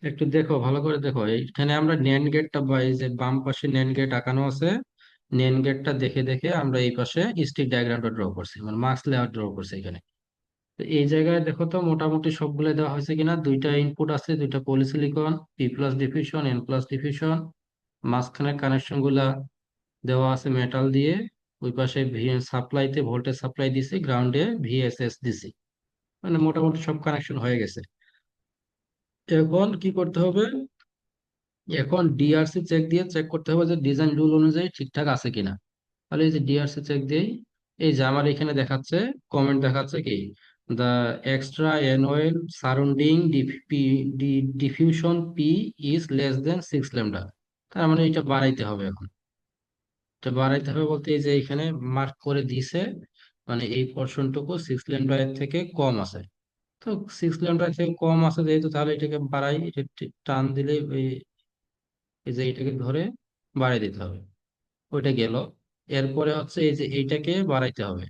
একটু দেখো, ভালো করে দেখো, এইখানে আমরা নেন গেটটা বা এই যে বাম পাশে নেন গেট আঁকানো আছে, নেন গেটটা দেখে দেখে আমরা এই পাশে স্টিক ডায়াগ্রামটা ড্র করছি, মানে মার্কস লেআউট ড্র করছি এখানে। তো এই জায়গায় দেখো তো মোটামুটি সবগুলো দেওয়া হয়েছে কিনা। দুইটা ইনপুট আছে, দুইটা polysilicon, P plus diffusion, N plus diffusion, মাঝখানে কানেকশন গুলা দেওয়া আছে মেটাল দিয়ে। ওই পাশে সাপ্লাইতে ভোল্টেজ সাপ্লাই দিছি, গ্রাউন্ডে ভিএসএস দিছি। মানে মোটামুটি সব কানেকশন হয়ে গেছে। এখন কি করতে হবে? এখন ডিআরসি চেক দিয়ে চেক করতে হবে যে ডিজাইন রুল অনুযায়ী ঠিকঠাক আছে কিনা। তাহলে এই যে ডিআরসি চেক দিই, এই যে আমার এখানে দেখাচ্ছে, কমেন্ট দেখাচ্ছে কি, the extra annual surrounding diffusion P is less then 6 lambda. তার মানে এটা বাড়াইতে হবে এখন। এটা বাড়াইতে হবে বলতে এই যে এখানে মার্ক করে দিছে, মানে এই পোর্শনটুকু 6 ল্যামডা এর থেকে কম আছে। তো 6 ল্যামডা এর থেকে কম আছে যেহেতু, তাহলে এটাকে বাড়াই, এটা টান দিলে এই যে এটাকে ধরে বাড়াই দিতে হবে। ওইটা গেল। এরপরে হচ্ছে এই যে এইটাকে বাড়াইতে হবে,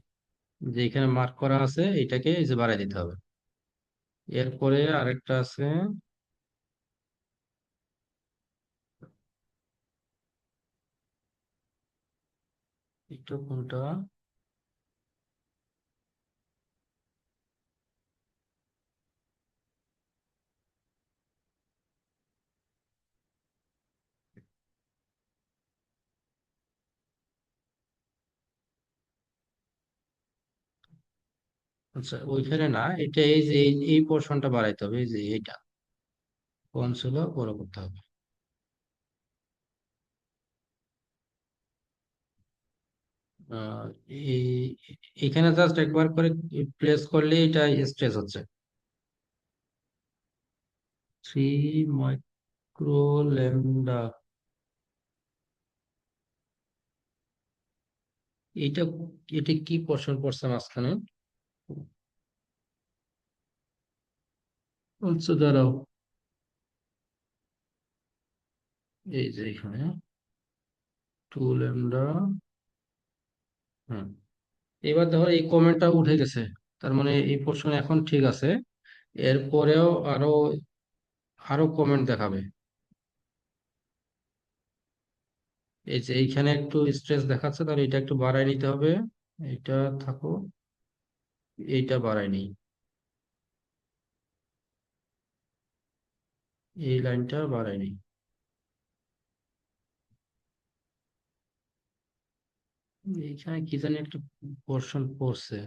যে এখানে মার্ক করা আছে এইটাকে এই যে বাড়াই দিতে হবে। এরপরে আরেকটা আছে, এটা কোনটা? আচ্ছা, ওইখানে না, এটা এই যে এই পোর্শনটা বাড়াইতে হবে, এই যে এইটা কোন ছিল বড় করতে হবে। আহ, এই এখানে জাস্ট একবার করে প্লেস করলে এটা স্ট্রেচ হচ্ছে। 3 মাইক্রো ল্যামডা, এইটা এটা কি পোর্শন পড়ছে মাঝখানে? আচ্ছা দাঁড়াও, এই যে এখানে 2 ল্যামডা। হুম, এবার ধরো এই কমেন্টটা উঠে গেছে, তার মানে এই পোর্শন এখন ঠিক আছে। এরপরেও আরো আরো কমেন্ট দেখাবে। এই যে এইখানে একটু স্ট্রেস দেখাচ্ছে, তাহলে এটা একটু বাড়ায় নিতে হবে। এইটা থাকো, এইটা বাড়ায় নিই, এই লাইনটা বাড়ায় নিই। এইখানে কি জানি একটা পোর্শন পড়ছে,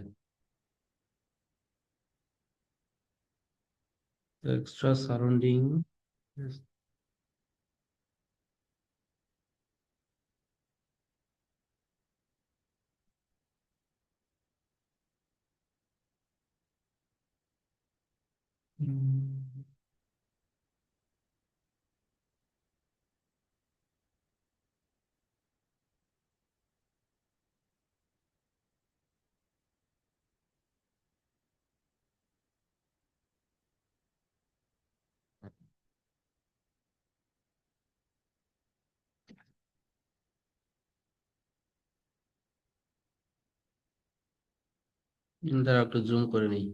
এক্সট্রা সারাউন্ডিং। দ্বারা একটু জুম করে নিই।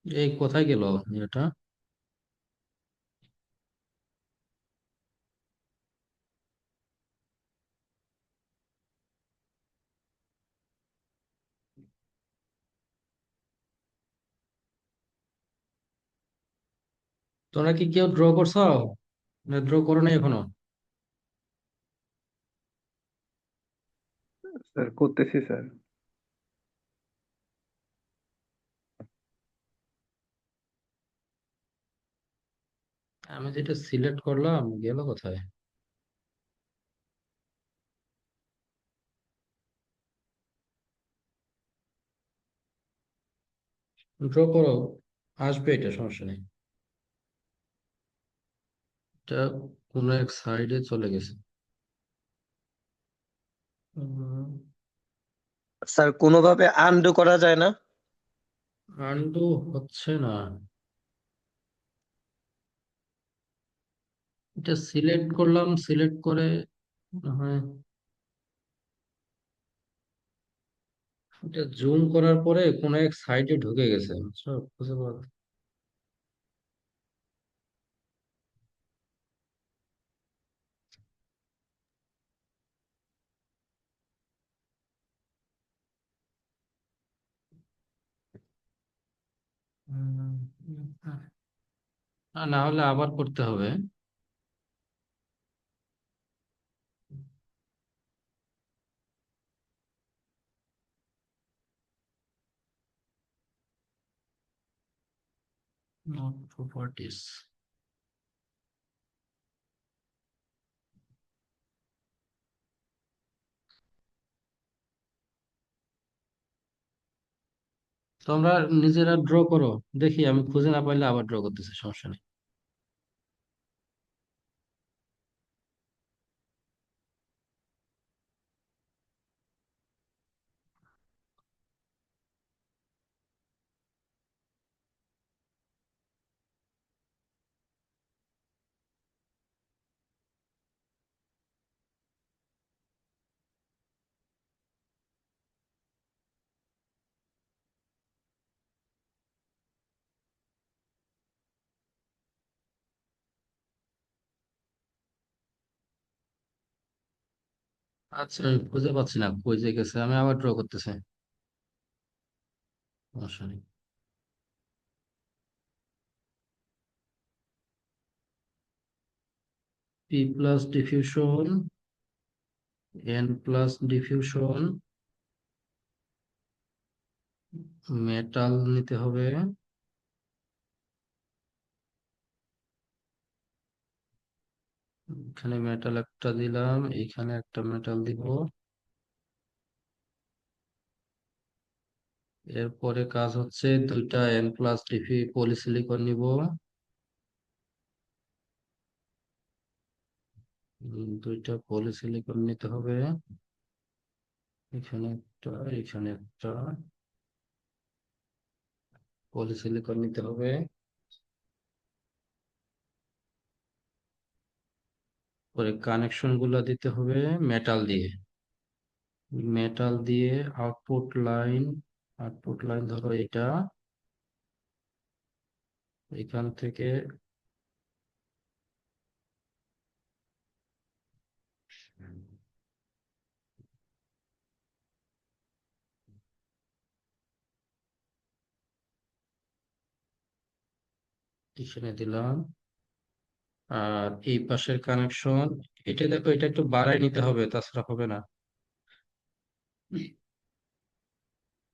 এই কোথায় গেল এটা? তোমরা কি কেউ ড্র করছো না, ড্র করো নাই এখনো? স্যার করতেছি স্যার। আমি যেটা সিলেক্ট করলাম গেল কোথায়? ড্র করো, আসবে, এটা সমস্যা নেই। এটা কোন এক সাইডে চলে গেছে। স্যার কোনোভাবে আনডু করা যায় না? আন্ডু হচ্ছে না। এটা সিলেক্ট করলাম, সিলেক্ট করে মনে হয় এটা জুম করার পরে কোন এক সাইডে ঢুকে গেছে, বুঝছো? বুঝতে পারো? উম, না হলে আবার করতে হবে। Not properties. তোমরা নিজেরা ড্র করো, দেখি আমি খুঁজে না পাইলে আবার ড্র করতেছি, সমস্যা নেই। আচ্ছা, আমি খুঁজে পাচ্ছি না কই যে গেছে, আমি আবার ড্র করতেছি, সমস্যা নেই। P plus diffusion, N plus diffusion, metal নিতে হবে। এখানে মেটাল একটা দিলাম, এখানে একটা মেটাল দিব। এরপরে কাজ হচ্ছে দুইটা এন প্লাস ডিফি পলিসিলিকন নিব। দুইটা পলিসিলিকন নিতে হবে। এখানে একটা, এখানে একটা পলিসিলিকন নিতে হবে। পরে কানেকশন গুলা দিতে হবে মেটাল দিয়ে। মেটাল দিয়ে আউটপুট লাইন, আউটপুট লাইন ধরো এটা, এখান থেকে এখানে দিলাম। আর এই পাশের কানেকশন, এটা দেখো, এটা একটু বাড়াই নিতে হবে, তাছাড়া হবে না।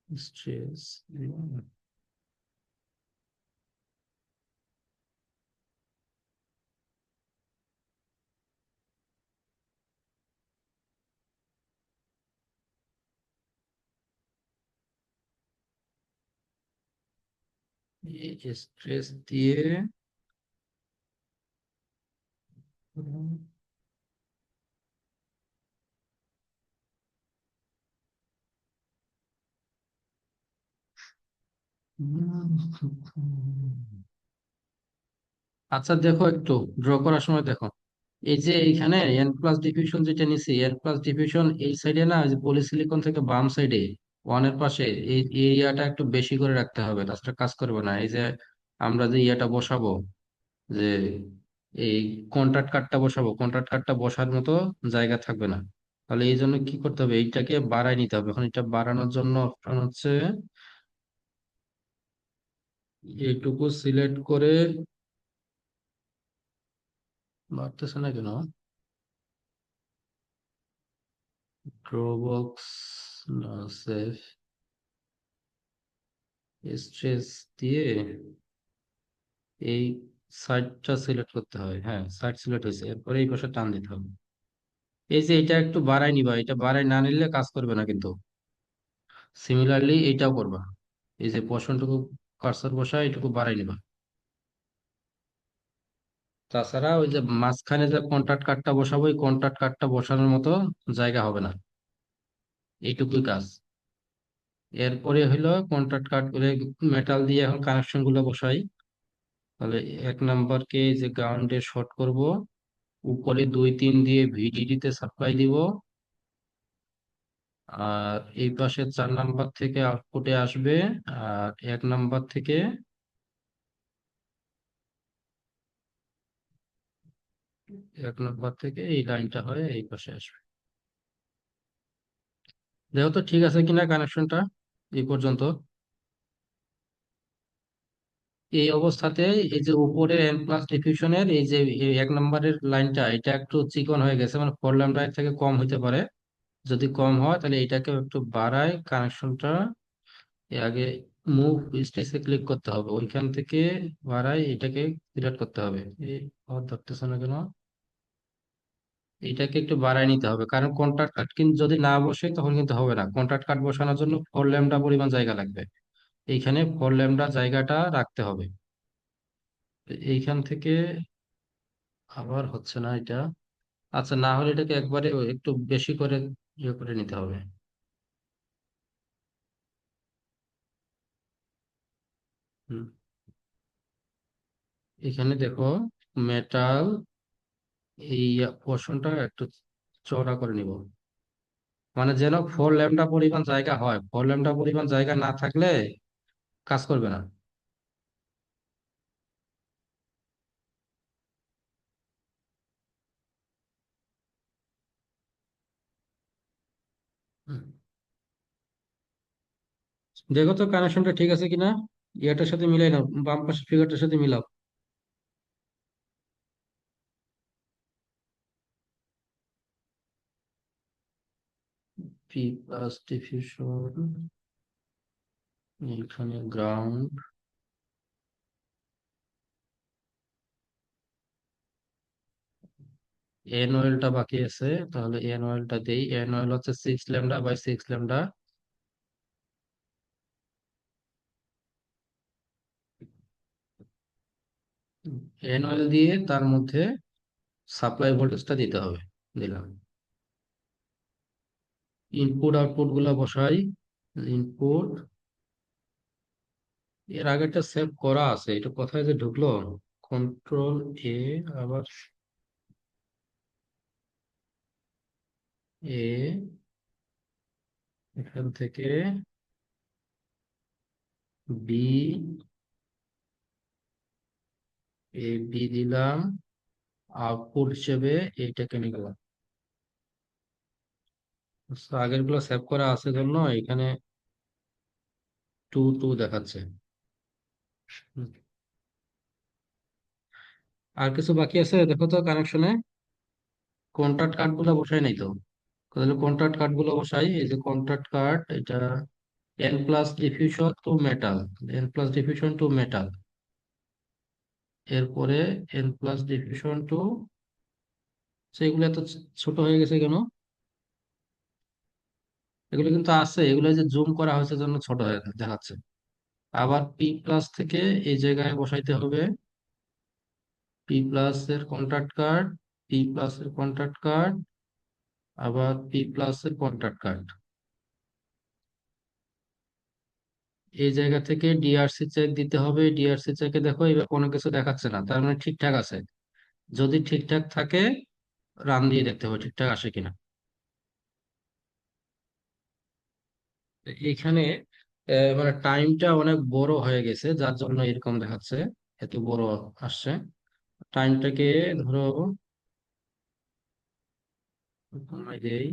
স্ট্রেস, স্ট্রেস দিয়ে আচ্ছা দেখো, একটু ড্র করার সময় দেখো, এই যে এইখানে এন প্লাস ডিফিউশন যেটা নিছি, এন প্লাস ডিফিউশন এই সাইডে না, যে পলিসিলিকন থেকে বাম সাইডে ওয়ানের পাশে, এই এই ইয়াটা একটু বেশি করে রাখতে হবে, তাছাড়া কাজ করবে না। এই যে আমরা যে ইয়াটা বসাবো, যে এই কন্ট্রাক্ট কার্ডটা বসাবো, কন্ট্রাক্ট কার্ডটা বসার মতো জায়গা থাকবে না। তাহলে এই জন্য কি করতে হবে, এইটাকে বাড়াই নিতে হবে। এখন এটা বাড়ানোর জন্য অপশন হচ্ছে এইটুকু সিলেক্ট করে, বাড়তেছে না কেন? ড্র বক্স, না, সেভ, স্ট্রেস দিয়ে এই সাইডটা সিলেক্ট করতে হয়। হ্যাঁ, সাইড সিলেক্ট হয়েছে, এরপরে এই পাশে টান দিতে হবে। এই যে এটা একটু বাড়াই নিবা, এটা বাড়াই না নিলে কাজ করবে না কিন্তু। সিমিলারলি এইটাও করবা, এই যে পোর্শনটুকু কার্সর বসা, এইটুকু বাড়াই নিবা। তাছাড়া ওই যে মাঝখানে যে কন্ট্রাক্ট কার্ডটা বসাবো, ওই কন্ট্রাক্ট কার্ডটা বসানোর মতো জায়গা হবে না। এইটুকুই কাজ। এরপরে হলো কন্ট্রাক্ট কার্ড করে মেটাল দিয়ে এখন কানেকশন গুলো বসাই। তাহলে 1 নাম্বারকে যে গ্রাউন্ডে শর্ট করব, উপরে 2 3 দিয়ে ভিডিডি তে সাপ্লাই দিব। আর এই পাশে 4 নাম্বার থেকে আউটপুটে আসবে। আর 1 নাম্বার থেকে, 1 নাম্বার থেকে এই লাইনটা হয়ে এই পাশে আসবে। দেখো তো ঠিক আছে কিনা কানেকশনটা এই পর্যন্ত। এই অবস্থাতে এই যে উপরের এন প্লাস ডিফিউশনের এই যে এই 1 নাম্বারের লাইনটা, এটা একটু চিকন হয়ে গেছে, মানে 4 ল্যামডা থেকে কম হইতে পারে। যদি কম হয় তাহলে এটাকে একটু বাড়ায় কানেকশনটা। আগে মুভ স্টেজে ক্লিক করতে হবে, ওইখান থেকে বাড়াই এটাকে সিলেক্ট করতে হবে। এই ধরতেছে না কেন? এটাকে একটু বাড়ায় নিতে হবে, কারণ কন্ট্রাক্ট কার্ড কিন্তু যদি না বসে তখন কিন্তু হবে না। কন্ট্রাক্ট কার্ড বসানোর জন্য 4 ল্যামডা পরিমাণ জায়গা লাগবে। এইখানে 4 ল্যামডা জায়গাটা রাখতে হবে। এইখান থেকে আবার হচ্ছে না এটা। আচ্ছা, না হলে এটাকে একবারে একটু বেশি করে ইয়ে করে নিতে হবে। হুম। এখানে দেখো, মেটাল এই পোর্শনটা একটু চওড়া করে নিব, মানে যেন 4 ল্যামডা পরিমাণ জায়গা হয়। 4 ল্যামডা পরিমাণ জায়গা না থাকলে কাজ করবে না। হুম। দেখো তো কানেকশনটা ঠিক আছে কিনা, ইয়াটার সাথে মিলাই নাও, বাম পাশের ফিগারটার সাথে মিলাও। পি প্লাস ডিফিউশন, এখানে গ্রাউন্ড। এন ওয়েলটা বাকি আছে, তাহলে এন ওয়েলটা দেই। এন ওয়েল হচ্ছে 6 lambda by 6 lambda. N well দিয়ে তার মধ্যে সাপ্লাই ভোল্টেজটা দিতে হবে। দিলাম। ইনপুট আউটপুট গুলা বসাই। ইনপুট, এর আগেরটা সেভ করা আছে, এটা কোথায় যে ঢুকলো? কন্ট্রোল এ, আবার এ, এখান থেকে বি, এ বি দিলাম। আউটপুট হিসেবে এইটাকে নিলাম। আগের গুলো সেভ করা আছে জন্য এখানে 2 2 দেখাচ্ছে। হুম। আর কিছু বাকি আছে দেখো তো কানেকশনে। কন্ট্রাক্ট কার্ড গুলো বসাই নাই তো। তাহলে কন্ট্রাক্ট কার্ড গুলো বসাই। এই যে কন্ট্রাক্ট কার্ড, এটা N plus diffusion to metal, N plus diffusion to metal. এরপরে এন প্লাস ডিফিউশন টু, সেগুলো এত ছোট হয়ে গেছে কেন? এগুলো কিন্তু আছে, এগুলো যে জুম করা হয়েছে জন্য ছোট হয়ে দেখাচ্ছে। আবার পি প্লাস থেকে এই জায়গায় বসাইতে হবে। পি প্লাস এর কন্ট্রাক্ট কার্ড, পি প্লাস এর কন্ট্রাক্ট কার্ড, আবার পি প্লাস এর কন্ট্রাক্ট কার্ড। এই জায়গা থেকে ডিআরসি চেক দিতে হবে। ডিআরসি চেকে দেখো এবার কোনো কিছু দেখাচ্ছে না, তার মানে ঠিকঠাক আছে। যদি ঠিকঠাক থাকে রান দিয়ে দেখতে হবে ঠিকঠাক আসে কিনা। এখানে মানে টাইমটা অনেক বড় হয়ে গেছে, যার জন্য এরকম দেখাচ্ছে, এত বড় আসছে। টাইমটাকে ধরো কমাই দেই,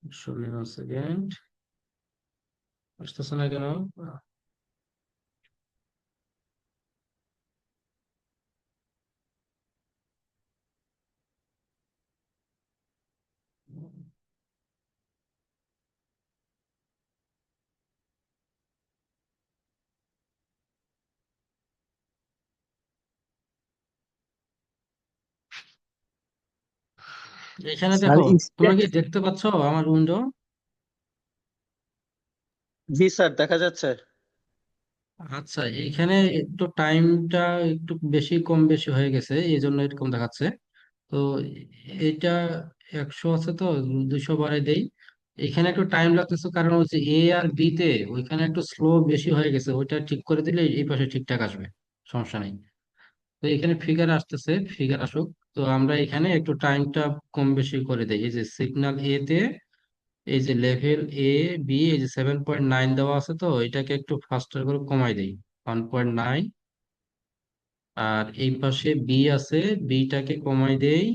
16 সেকেন্ড। আসতেছে না কেন? এখানে স্যার দেখো, তোমরা স্টেট, কি দেখতে পাচ্ছ আমার উইন্ডো? জি স্যার দেখা যাচ্ছে। আচ্ছা, এখানে একটু টাইমটা একটু বেশি কম বেশি হয়ে গেছে, এই জন্য এরকম দেখাচ্ছে। তো এটা 100 আছে তো 200 বাড়াই দেই। এখানে একটু টাইম লাগতেছে, কারণ হচ্ছে এ আর বি তে ওইখানে একটু স্লো বেশি হয়ে গেছে, ওইটা ঠিক করে দিলে এই পাশে ঠিকঠাক আসবে, সমস্যা নেই। তো এখানে ফিগার আসতেছে, ফিগার আসুক। তো আমরা এখানে একটু টাইমটা কম বেশি করে দেই। এই যে সিগন্যাল এ তে এই যে লেভেল এ বি এই যে 7.9 দেওয়া আছে, তো এটাকে একটু ফাস্টার করে কমাই দেই, 1.9। আর এই পাশে বি আছে, বিটাকে কমাই দেই,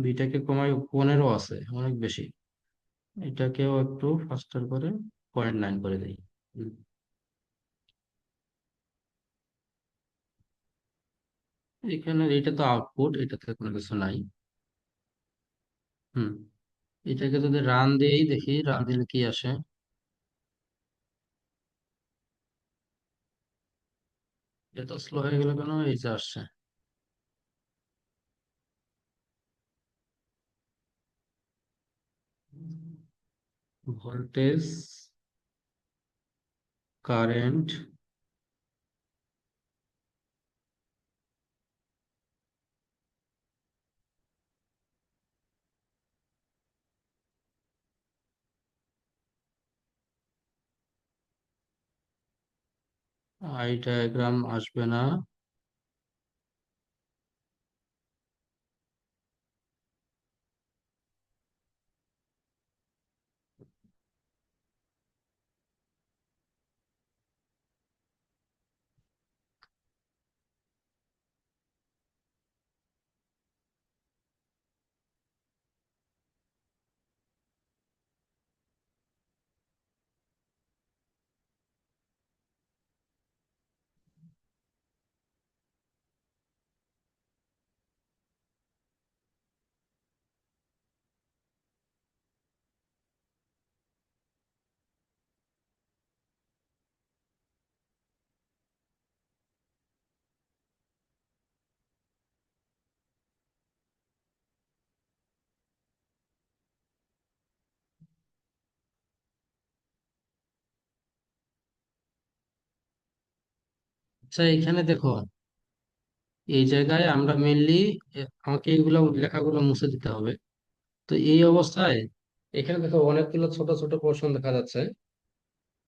বিটাকে কমাই 15 আছে, অনেক বেশি। এটাকেও একটু ফাস্টার করে 0.9 করে দেই। হুম। এখানে এটা তো আউটপুট, এটাতে কোনো কিছু নাই। হুম। এটাকে যদি রান দেই, দেখি রান দিলে কি আসে। এত স্লো হয়ে গেল কেন? এই যে আসছে ভোল্টেজ, কারেন্ট, আই ডায়াগ্রাম আসবে না। আচ্ছা, এখানে দেখো, এই জায়গায় আমরা মেনলি আমাকে এইগুলো লেখাগুলো মুছে দিতে হবে। তো এই অবস্থায় এখানে দেখো অনেকগুলো ছোট ছোট পোর্শন দেখা যাচ্ছে,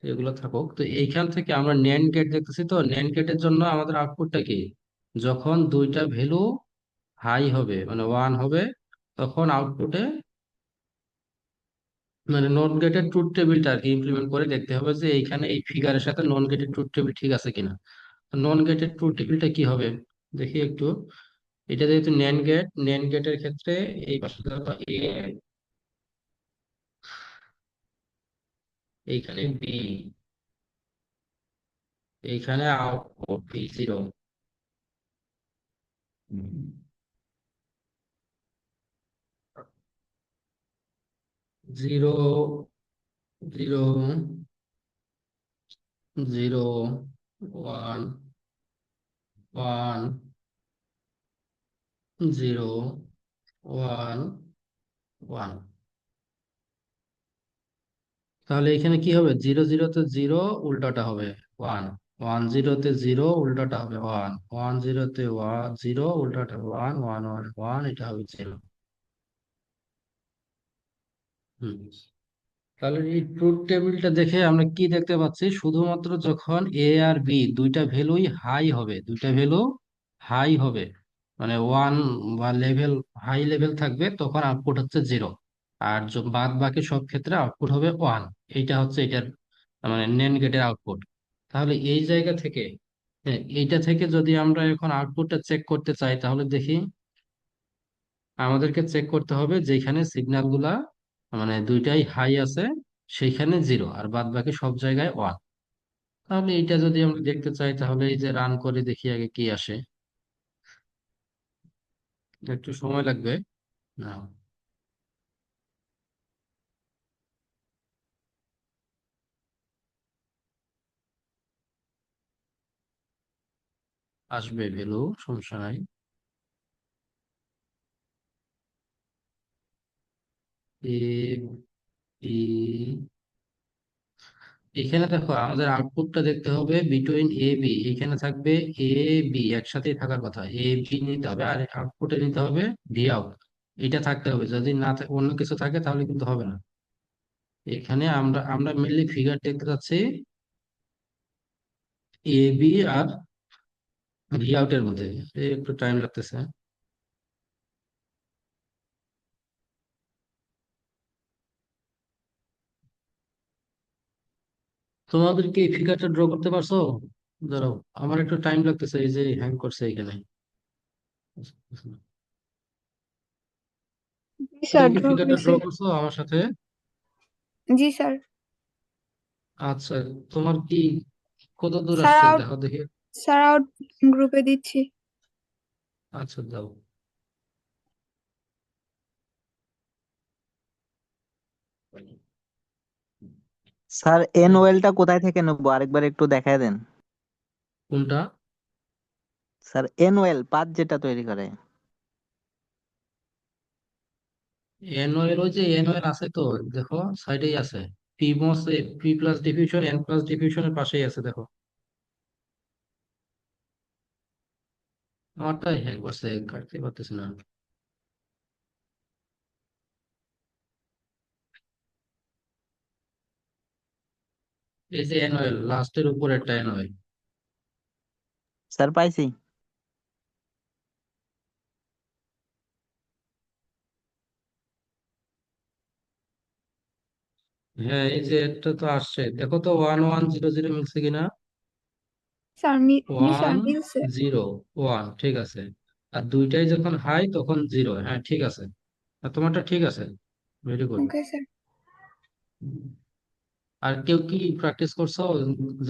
এগুলো থাকুক। তো এইখান থেকে আমরা ন্যান্ড গেট দেখতেছি, তো ন্যান্ড গেটের জন্য আমাদের আউটপুটটা কি, যখন দুইটা ভ্যালু হাই হবে মানে 1 হবে, তখন আউটপুটে মানে নট গেটের ট্রুথ টেবিলটা আর কি ইমপ্লিমেন্ট করে দেখতে হবে যে এইখানে এই ফিগারের সাথে নন গেটের ট্রুথ টেবিল ঠিক আছে কিনা। নন গেটের ট্রুথ টেবিলটা কি হবে দেখি একটু। এটা যেহেতু ন্যান্ড গেট, ন্যান্ড গেটের ক্ষেত্রে এই পাশে দেখো এ, এইখানে বি, এইখানে output B zero, zero, zero, zero, one, one, zero, one, one. তাহলে এখানে কি হবে, জিরো জিরোতে জিরো উল্টাটা হবে ওয়ান, ওয়ান জিরোতে জিরো উল্টাটা হবে ওয়ান, ওয়ান জিরোতে ওয়ান জিরো উল্টাটা ওয়ান, ওয়ান ওয়ান ওয়ান, এটা হবে জিরো। হুম। তাহলে এই ট্রুথ টেবিলটা দেখে আমরা কি দেখতে পাচ্ছি, শুধুমাত্র যখন এ আর বি দুইটা ভ্যালুই হাই হবে, দুইটা ভ্যালু হাই হবে মানে ওয়ান বা লেভেল, হাই লেভেল থাকবে, তখন আউটপুট হচ্ছে জিরো। আর বাদ বাকি সব ক্ষেত্রে আউটপুট হবে ওয়ান। এইটা হচ্ছে এটার মানে নেন গেটের আউটপুট। তাহলে এই জায়গা থেকে, হ্যাঁ, এইটা থেকে যদি আমরা এখন আউটপুটটা চেক করতে চাই, তাহলে দেখি আমাদেরকে চেক করতে হবে যেখানে সিগন্যাল গুলা মানে দুইটাই হাই আছে সেইখানে জিরো, আর বাদ বাকি সব জায়গায় ওয়ান। তাহলে এইটা যদি আমরা দেখতে চাই, তাহলে এই যে রান করে দেখি আগে কি আসে। একটু সময় লাগবে। না, আসবে ভ্যালু, সমস্যা নাই। এ বি এখানে দেখো আমাদের আউটপুটটা দেখতে হবে বিটুইন এ বি, এখানে থাকবে এ বি একসাথেই থাকার কথা, এ বি নিতে হবে আর আউটপুটে নিতে হবে ভি আউট। এটা থাকতে হবে, যদি না অন্য কিছু থাকে তাহলে কিন্তু হবে না। এখানে আমরা আমরা মেনলি ফিগার দেখতে চাচ্ছি এ বি আর ভি আউটের মধ্যে। একটু টাইম লাগতেছে। তোমাদের কি এই ফিগারটা ড্র করতে পারছো? দাঁড়াও, আমার একটু টাইম লাগতেছে, এই যে হ্যাং করছে এখানে। জি কেউ স্যার, কি ড্র ফিগারটা ড্র হয়েছে। করছো আমার সাথে? জি স্যার। আচ্ছা, তোমার কি কত দূর স্যার আসছে আউট, দেখো দেখি। স্যার আউট গ্রুপে দিচ্ছি। আচ্ছা দাও। স্যার এন ওয়েলটা কোথায় থেকে নেবো আরেকবার একটু দেখায় দেন। কোনটা? স্যার এন ওয়েল পাত যেটা তৈরি করে। এনওএল, ওই যে এনওএল আছে তো, দেখো সাইডেই আছে। P MOS, P plus diffusion, N plus ডিফিউশনের পাশেই আছে দেখো। আমারটাই হ্যাং করছে, কাটতে পারতেছি না। এই যে এনওএল লাস্টের উপরে একটা এনওএল। স্যার পাইছি। হ্যাঁ, এই যে একটা তো আসছে, দেখো তো 1100 মিলছে কিনা। স্যার জি স্যার, ওয়ান মিলছে। জিরো ওয়ান, ঠিক আছে। আর দুইটাই যখন হাই তখন জিরো, হ্যাঁ ঠিক আছে। আর তোমারটা ঠিক আছে, ভেরি গুড। Okay sir. আর কেউ কি প্র্যাকটিস করছো?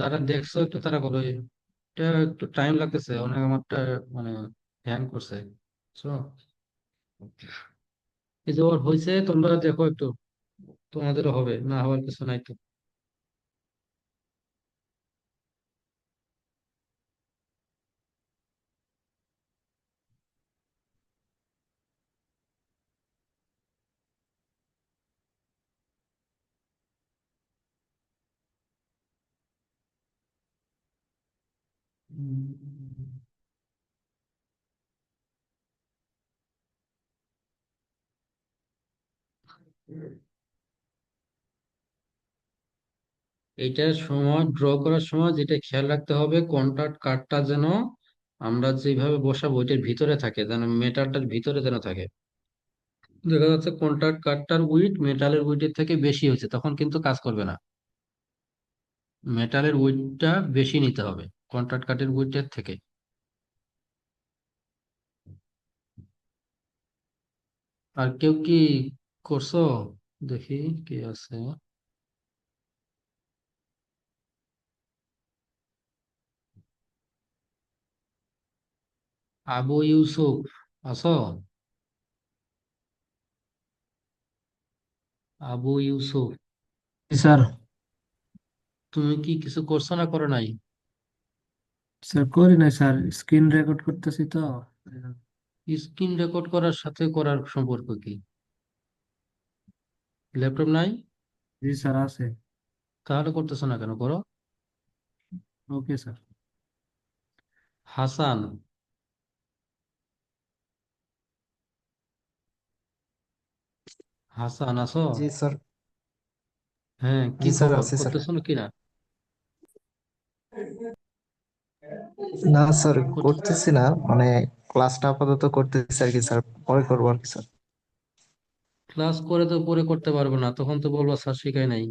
যারা দেখছো একটু তারা বলো। এটা একটু টাইম লাগতেছে অনেক, আমারটা মানে হ্যাং করছে। So, এই যে ওর হয়েছে, তোমরা দেখো একটু, তোমাদেরও হবে, না হওয়ার কিছু নাই তো। উম, এইটার সময়, ড্র করার সময় যেটা খেয়াল রাখতে হবে, কন্ট্রাক্ট কার্ডটা যেন আমরা যেভাবে বসাবো ওইটার ভিতরে থাকে, যেন মেটালটার ভিতরে যেন থাকে। দেখা যাচ্ছে কন্ট্রাক্ট কার্ডটার উইড মেটালের উইডের থেকে বেশি হয়েছে, তখন কিন্তু কাজ করবে না। মেটালের উইডটা বেশি নিতে হবে কন্ট্রাক্ট কার্ডের উইডের থেকে। আর কেউ কি করছো? দেখি কে আছে। আবু ইউসুফ আছো? আবু ইউসুফ, জি স্যার। তুমি কি কিছু করছো না করো নাই? স্যার করি নাই স্যার, স্ক্রিন রেকর্ড করতেছি তো। স্ক্রিন রেকর্ড করার সাথে করার সম্পর্ক কি? ল্যাপটপ নাই? জি স্যার আছে। তাহলে করতেছো না কেন, করো। Okay sir. হাসান, হাসান আছো? জি স্যার। হ্যাঁ, কি জি স্যার, খবর, আছে স্যার। করতেছো নাকি না? না স্যার, করতে- করতেছি না, মানে ক্লাসটা আপাতত করতেছি আর কি স্যার, পরে করবো আর কি স্যার। ক্লাস করে তো পরে করতে পারবে না, তখন তো বলবা স্যার শিখায় নাই।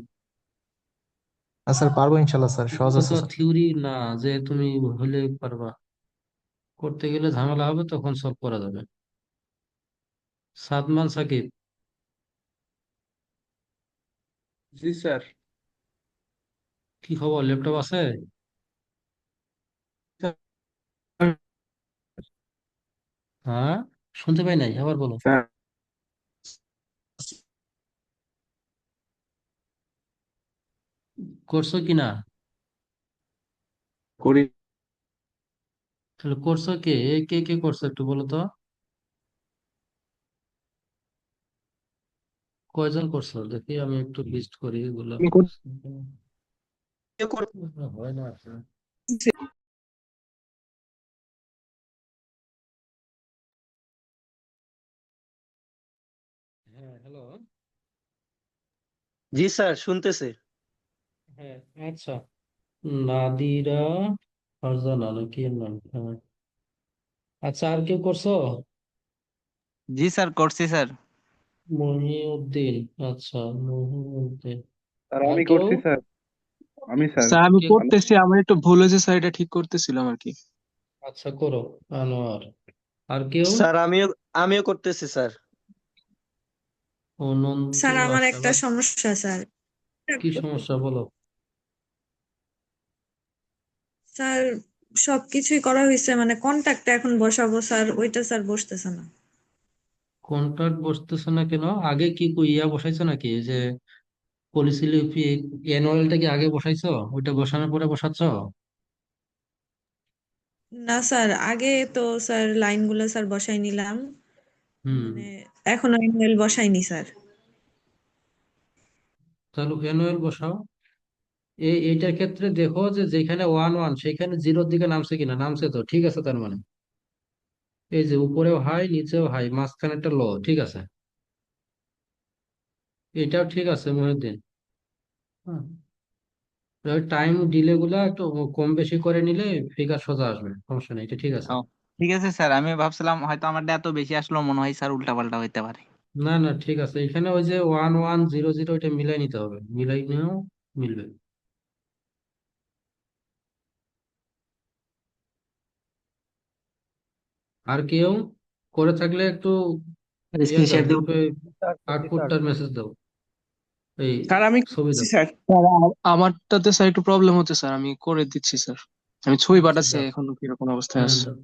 না স্যার, পারবো ইনশাল্লাহ স্যার, সহজ এগুলো আছে তো স্যার। থিওরি না যে তুমি হলে পারবা। করতে গেলে ঝামেলা হবে, তখন সলভ করা যাবে। সাদমান সাকিব, জি স্যার। কি খবর, ল্যাপটপ আছে? হ্যাঁ, শুনতে পাই নাই, আবার বলো। স্যার, করছো কি না? করি। তাহলে করছো কে, কে কে করছো একটু বলো তো। কয়জন করছো দেখি, আমি একটু লিস্ট করি এগুলা। আমি করি। হয় না। হ্যাঁ, হ্যালো। জি স্যার, শুনতেছে। হ্যাঁ, আচ্ছা। নাদিরা ফারজানা নাকি এর নাম? হ্যাঁ। আচ্ছা, আর কেউ করছো? জি স্যার, করছি স্যার। মহিউদ্দিন। আচ্ছা, মহিউদ্দিন। স্যার আর আমি কেউ? করছি স্যার। আমি স্যার। স্যার আমি কে? করতেছি, আমার একটু ভুল হয়েছে স্যার, এটা ঠিক করতেছিলাম আর কি। আচ্ছা, করো। আনোয়ার। আর কেউ? স্যার আমিও করতেছি স্যার। অনন্ত স্যার আমার একটা আশরাফ। সমস্যা স্যার। কি সমস্যা বলো? স্যার সবকিছুই করা হয়েছে, মানে কন্টাক্টটা এখন বসাবো স্যার, ওইটা স্যার বসতেছে না। কন্ট্রাক্ট বসতেছে না কেন? আগে কি ইয়া বসাইছো নাকি, এই যে পলিসি অ্যানুয়ালটা কি আগে বসাইছো? ওইটা বসানোর পরে বসাচ্ছ? না স্যার, আগে তো স্যার লাইনগুলো স্যার বসাই নিলাম, হুম। মানে এখনো ইমেল বসাইনি স্যার। তাহলে অ্যানুয়াল বসাও। এইটার ক্ষেত্রে দেখো যে যেখানে 1 1 সেখানে জিরোর দিকে নামছে কিনা। নামছে তো, ঠিক আছে। তার মানে এই যে উপরেও হাই নিচেও হাই, মাঝখানে একটা লো, ঠিক আছে। এটাও ঠিক আছে মহিউদ্দিন। হ্যাঁ। ওই টাইম ডিলে গুলা একটু কম বেশি করে নিলে ফিগার সোজা আসবে, সমস্যা নেই, এটা ঠিক আছে। ও, ঠিক আছে স্যার, আমি ভাবছিলাম হয়তো আমারটা এত বেশি আসলো, মনে হয় স্যার উল্টা পাল্টা হইতে পারে। না না, ঠিক আছে। এখানে ওই যে 1 1 0 0 এটা মিলাই নিতে হবে, মিলাই নিয়েও মিলবে। আর কেউ করে থাকলে একটু ইয়ে দাও, স্ক্রিনশট দিব। গ্রুপে আউটপুটটার মেসেজ দাও, এই স্যার আমি ছবি করছি দাও। স্যার। স্যার আমারটাতে স্যার একটু প্রবলেম হচ্ছে স্যার, আমি করে দিচ্ছি স্যার। আমি ছবি আচ্ছা, পাঠাচ্ছি, দাও। এখন কিরকম অবস্থায় হ্যাঁ, আছে। দাও।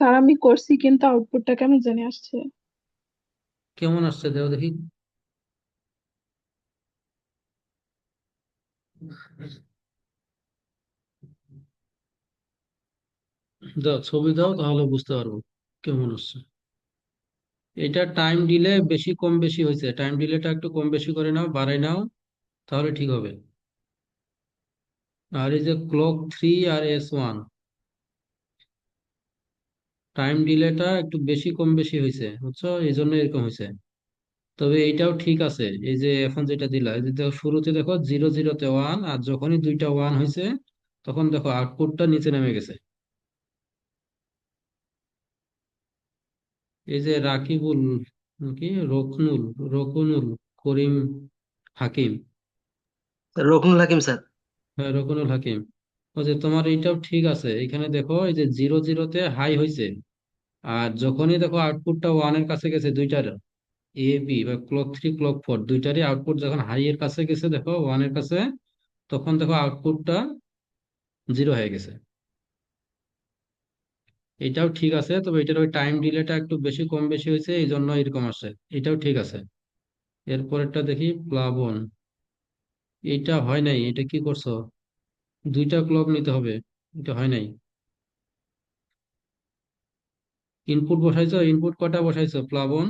স্যার আমি করছি কিন্তু আউটপুটটা কেমন জানি আসছে। কেমন আসছে দাও দেখি। দাও, ছবি দাও, তাহলে বুঝতে পারবো কেমন আসছে। এটা টাইম ডিলে বেশি কম বেশি হয়েছে, টাইম ডিলেটা একটু কম বেশি করে নাও, বাড়াই নাও, তাহলে ঠিক হবে। আর এই যে ক্লক 3 আর S1, টাইম ডিলেটা একটু বেশি কম বেশি হয়েছে, বুঝছো, এই জন্য এরকম হয়েছে। তবে এইটাও ঠিক আছে। এই যে এখন যেটা দিলা, এই যে দেখো শুরুতে দেখো 0 0 তে 1, আর যখনই দুইটা 1 হয়েছে তখন দেখো আউটপুটটা নিচে নেমে গেছে। এই যে রাকিবুল, কি রকনুল, রকনুল করিম হাকিম। রকুনুল হাকিম স্যার। হ্যাঁ, রকনুল হাকিম। ও যে তোমার এইটাও ঠিক আছে। এখানে দেখো এই যে 0 0 তে হাই হয়েছে, আর যখনই দেখো আউটপুটটা 1 এর কাছে গেছে, দুইটার বি বা ক্লক 3 ক্লক 4 দুইটারই আউটপুট যখন হাই এর কাছে গেছে, দেখো 1 এর কাছে, তখন দেখো আউটপুটটা 0 হয়ে গেছে। এটাও ঠিক আছে, তবে এটার ওই টাইম ডিলেটা একটু বেশি কম বেশি হয়েছে, এই জন্য এরকম আসছে। এটাও ঠিক আছে। এরপরেরটা দেখি, প্লাবন। এটা হয় নাই, এটা কি করছো? দুইটা ক্লক নিতে হবে, এটা হয় নাই। ইনপুট বসাইছো? ইনপুট কটা বসাইছো প্লাবন?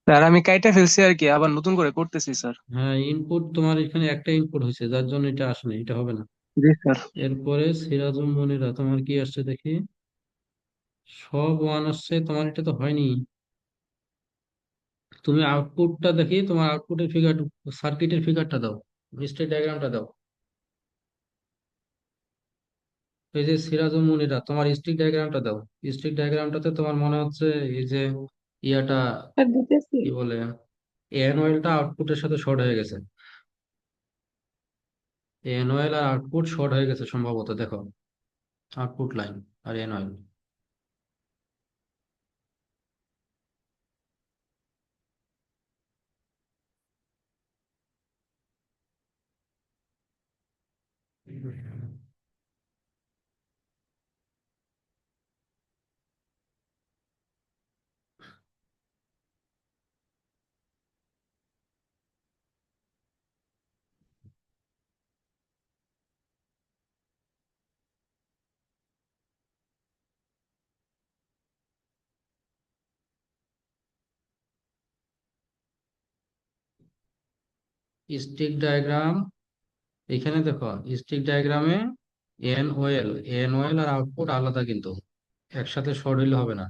স্যার আমি কাইটা ফেলছি আর কি, আবার নতুন করে করতেছি স্যার। হ্যাঁ, ইনপুট তোমার এখানে একটা ইনপুট হয়েছে, যার জন্য এটা আসেনি, এটা হবে না। জি স্যার। এরপরে সিরাজুল মনিরা, তোমার কি আসছে দেখি? সব 1 আসছে, তোমার এটা তো হয়নি। তুমি আউটপুটটা দেখি, তোমার আউটপুটের ফিগার, সার্কিটের ফিগারটা দাও, স্টেট ডায়াগ্রামটা দাও। এই যে সিরাজুল মুনিরা, তোমার স্টিক ডায়াগ্রামটা দাও। স্টিক ডায়াগ্রামটাতে তোমার মনে হচ্ছে এই যে ইয়াটা, স্যার দিতেছি। কি বলে, এন ওয়েলটা আউটপুটের সাথে শর্ট হয়ে গেছে। এন ওয়েল আর আউটপুট শর্ট হয়ে গেছে সম্ভবত, দেখো আউটপুট লাইন আর এন ওয়েল। স্টিক ডায়াগ্রাম এখানে দেখো স্টিক ডায়াগ্রামে এন ওয়েল আর আউটপুট আলাদা, কিন্তু একসাথে শর্ট হইলে হবে না।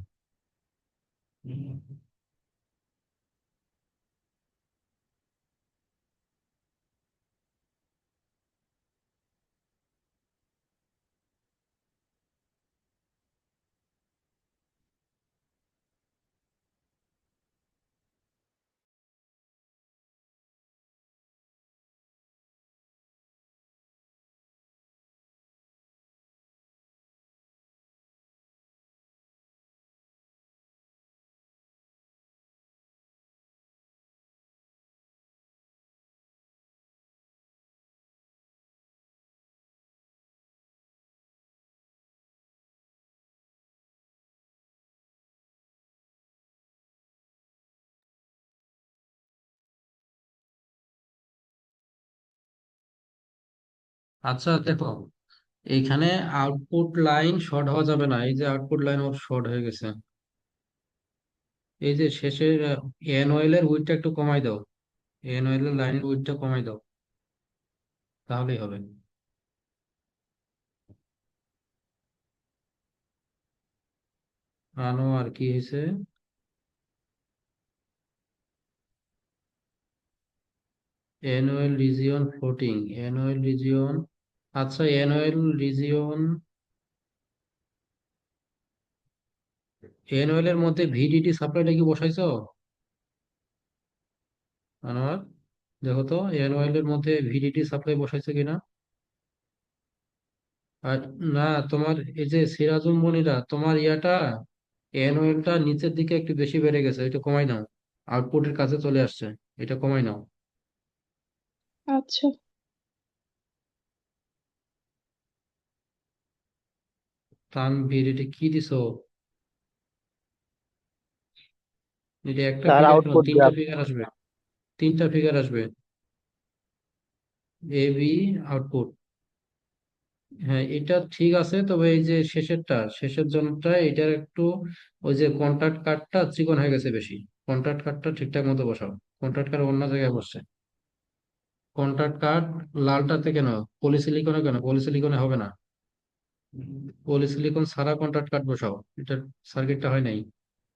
আচ্ছা দেখো, এইখানে আউটপুট লাইন শর্ট হওয়া যাবে না। এই যে আউটপুট লাইন ওর শর্ট হয়ে গেছে। এই যে শেষের এন ওয়েল এর উইডটা একটু কমাই দাও, এন ওয়েল এর লাইনের উইডটা কমাই দাও, তাহলেই হবে। আনো আর কি হয়েছে? Annual region floating, annual region. আচ্ছা অ্যানুয়াল এর মধ্যে ভিডিডি সাপ্লাইটা কি বসাইছো আনোয়ার? দেখো তো অ্যানুয়াল এর মধ্যে ভিডিডি সাপ্লাই বসাইছো কিনা। আর না, তোমার এই যে সিরাজুম মনিরা, তোমার ইয়াটা অ্যানুয়ালটা নিচের দিকে একটু বেশি বেড়ে গেছে, এটা কমাই নাও। আউটপুটের কাছে চলে আসছে, এটা কমাই নাও। আচ্ছা। তানভীর, এটা কি দিছো? এটা একটা স্যার ফিগার কেন, আউটপুট তিনটা গ্রাফ। ফিগার আসবে, তিনটা ফিগার আসবে। A B output. হ্যাঁ, এটা ঠিক আছে, তবে এই যে শেষের জনটা এটার একটু, ওই যে কন্ট্রাক্ট কার্ডটা চিকন হয়ে গেছে বেশি। কন্ট্রাক্ট কার্ডটা ঠিকঠাক মতো বসাও। কন্ট্রাক্ট কার্ড অন্য জায়গায় বসছে। কন্ট্রাক্ট কার্ড লালটাতে কেন, পলিসিলিকনে কেন? পলিসিলিকনে হবে না, পলিসিলিকন ছাড়া কন্ট্রাক্ট কার্ড বসাও। এটার সার্কিটটা হয় নাই,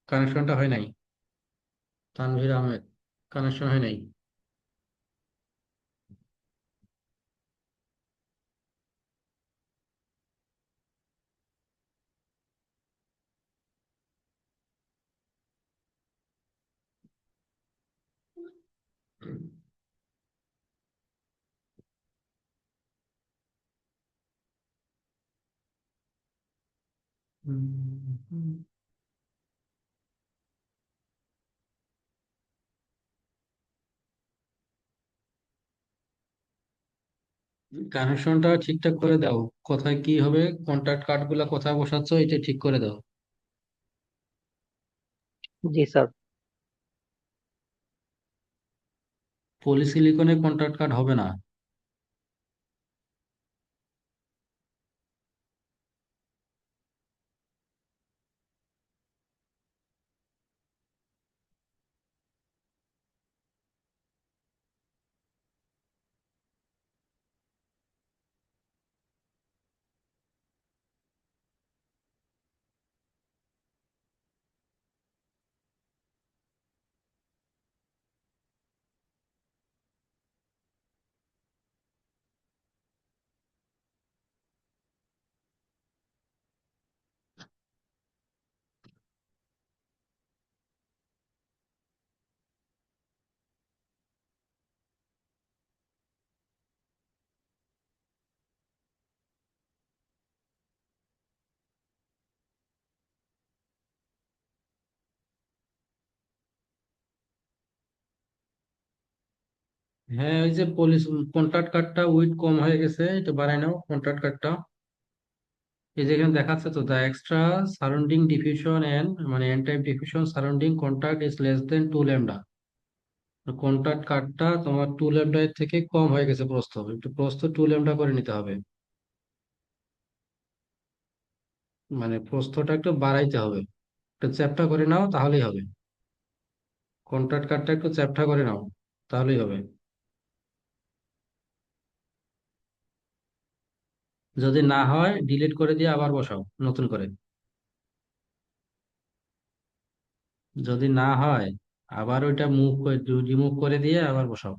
কানেকশনটা হয় নাই। তানভীর আহমেদ, কানেকশন হয় নাই। কানেকশনটা ঠিকঠাক করে দাও। কোথায় কি হবে, কন্ট্রাক্ট কার্ড গুলা কোথায় বসাচ্ছ, এটা ঠিক করে দাও। জি স্যার। পলিসিলিকনে কন্ট্রাক্ট কার্ড হবে না। হ্যাঁ, ওই যে কন্ট্রাক্ট কার্ডটা উইথ কম হয়ে গেছে, এটা বাড়াই নাও কন্ট্রাক্ট কার্ডটা। এই যে এখানে দেখাচ্ছে তো, দা এক্সট্রা সারাউন্ডিং ডিফিউশন এন্ড মানে N type diffusion surrounding contract is less than 2 lambda. Contract কার্ডটা তোমার 2 ল্যামডা এর থেকে কম হয়ে গেছে প্রস্থ, একটু প্রস্থ 2 ল্যামডা করে নিতে হবে। মানে প্রস্থটা একটু বাড়াইতে হবে, একটু চ্যাপ্টা করে নাও তাহলেই হবে। কন্ট্রাক্ট কার্ডটা একটু চ্যাপ্টা করে নাও, তাহলেই হবে। যদি না হয় ডিলিট করে দিয়ে আবার বসাও নতুন করে। যদি না হয় আবার ওইটা রিমুভ করে দিয়ে আবার বসাও।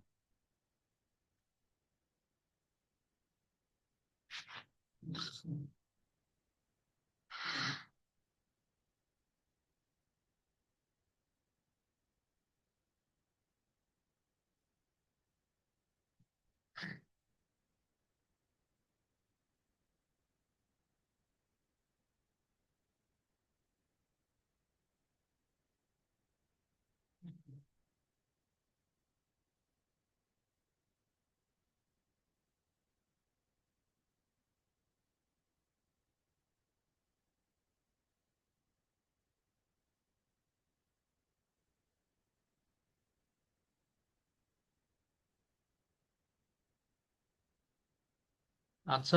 আচ্ছা,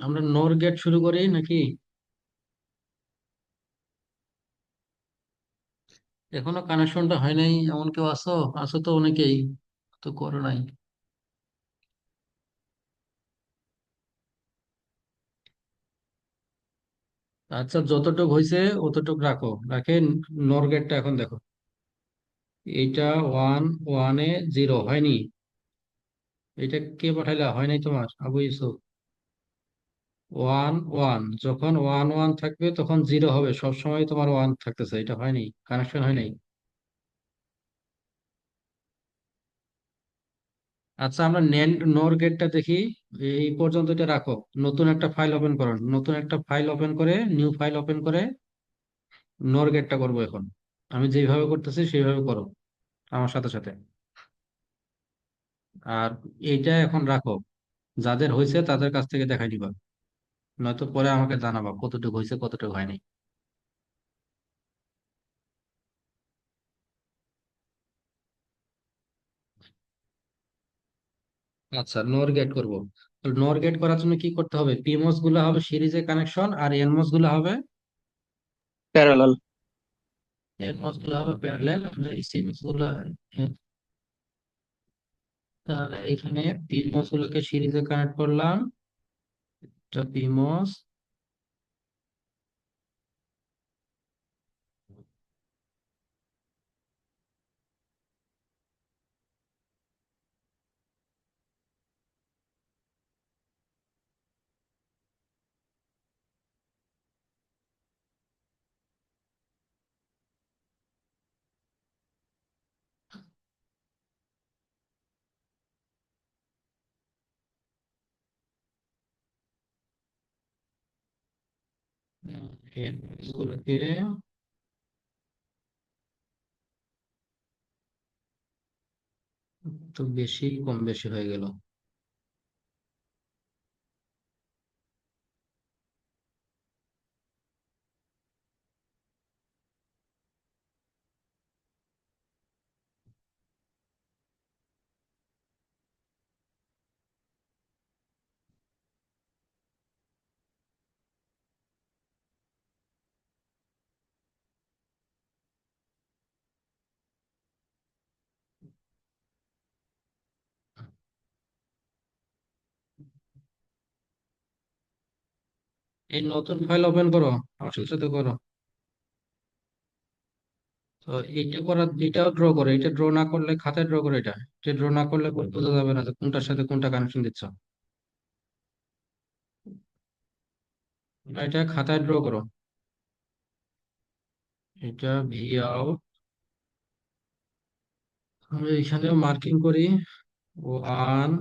আমরা নোর গেট শুরু করি নাকি? এখনো কানেকশনটা হয় নাই এমন কেউ আছো? আছো তো অনেকেই, তো করো নাই। আচ্ছা, যতটুক হয়েছে অতটুক রাখো, রাখে নোর গেটটা এখন দেখো। এইটা ওয়ান, ওয়ানে জিরো হয়নি। এটা কে পাঠাইলা? হয় নাই তোমার আবু ইউসুফ? ওয়ান ওয়ান, যখন ওয়ান ওয়ান থাকবে তখন জিরো হবে, সবসময় তোমার ওয়ান থাকতেছে, এটা হয়নি, কানেকশন হয় নাই। আচ্ছা, আমরা নোর গেটটা দেখি। এই পর্যন্ত এটা রাখো। নতুন একটা ফাইল ওপেন করো, নতুন একটা ফাইল ওপেন করে, নিউ ফাইল ওপেন করে নোর গেটটা করবো এখন। আমি যেভাবে করতেছি সেইভাবে করো আমার সাথে সাথে। আর এইটা এখন রাখো, যাদের হয়েছে তাদের কাছ থেকে দেখাই দিবা, নয়তো পরে আমাকে জানাবা কতটুকু হয়েছে কতটুকু হয়নি। আচ্ছা, নোর গেট করবো। নোর গেট করার জন্য কি করতে হবে? পিমোস গুলো হবে সিরিজে কানেকশন, আর এনমোস গুলো হবে, প্যারালাল। এনমোস গুলো হবে প্যারালাল, সিরিজ গুলো। তাহলে এখানে পিমোস গুলোকে সিরিজে কানেক্ট করলাম। এটা পিমোস, এনমোস গুলোকে একটু বেশি কম বেশি হয়ে গেল। এই নতুন ফাইল ওপেন করো, আমার সাথে সাথে করো। তো এইটা করার, এটাও ড্র করো, এটা ড্র না করলে খাতায় ড্র করো, এটা ড্র না করলে বোঝা যাবে না যে কোনটার সাথে কোনটা কানেকশন দিচ্ছ। এটা খাতায় ড্র করো। এটা ভি আউট, আমি এখানে মার্কিং করি। One,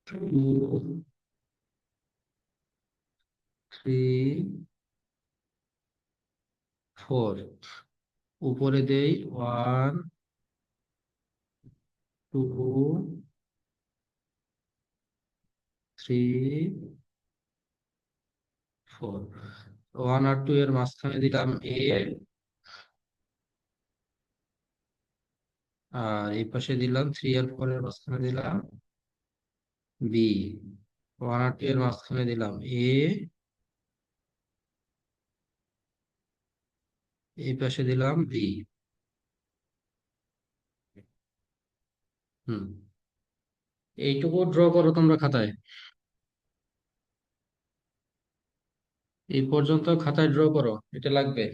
two, three, four. উপরে দেই one, two, three, four. One আর টু এর মাঝখানে দিলাম এ, আর এই পাশে দিলাম থ্রি আর ফোর এর মাঝখানে দিলাম বি। ওয়ান আর টু এর মাঝখানে দিলাম এ, এই পাশে দিলাম বি। হুম, এইটুকু ড্র করো তোমরা খাতায়। এই পর্যন্ত খাতায় ড্র করো, এটা লাগবে।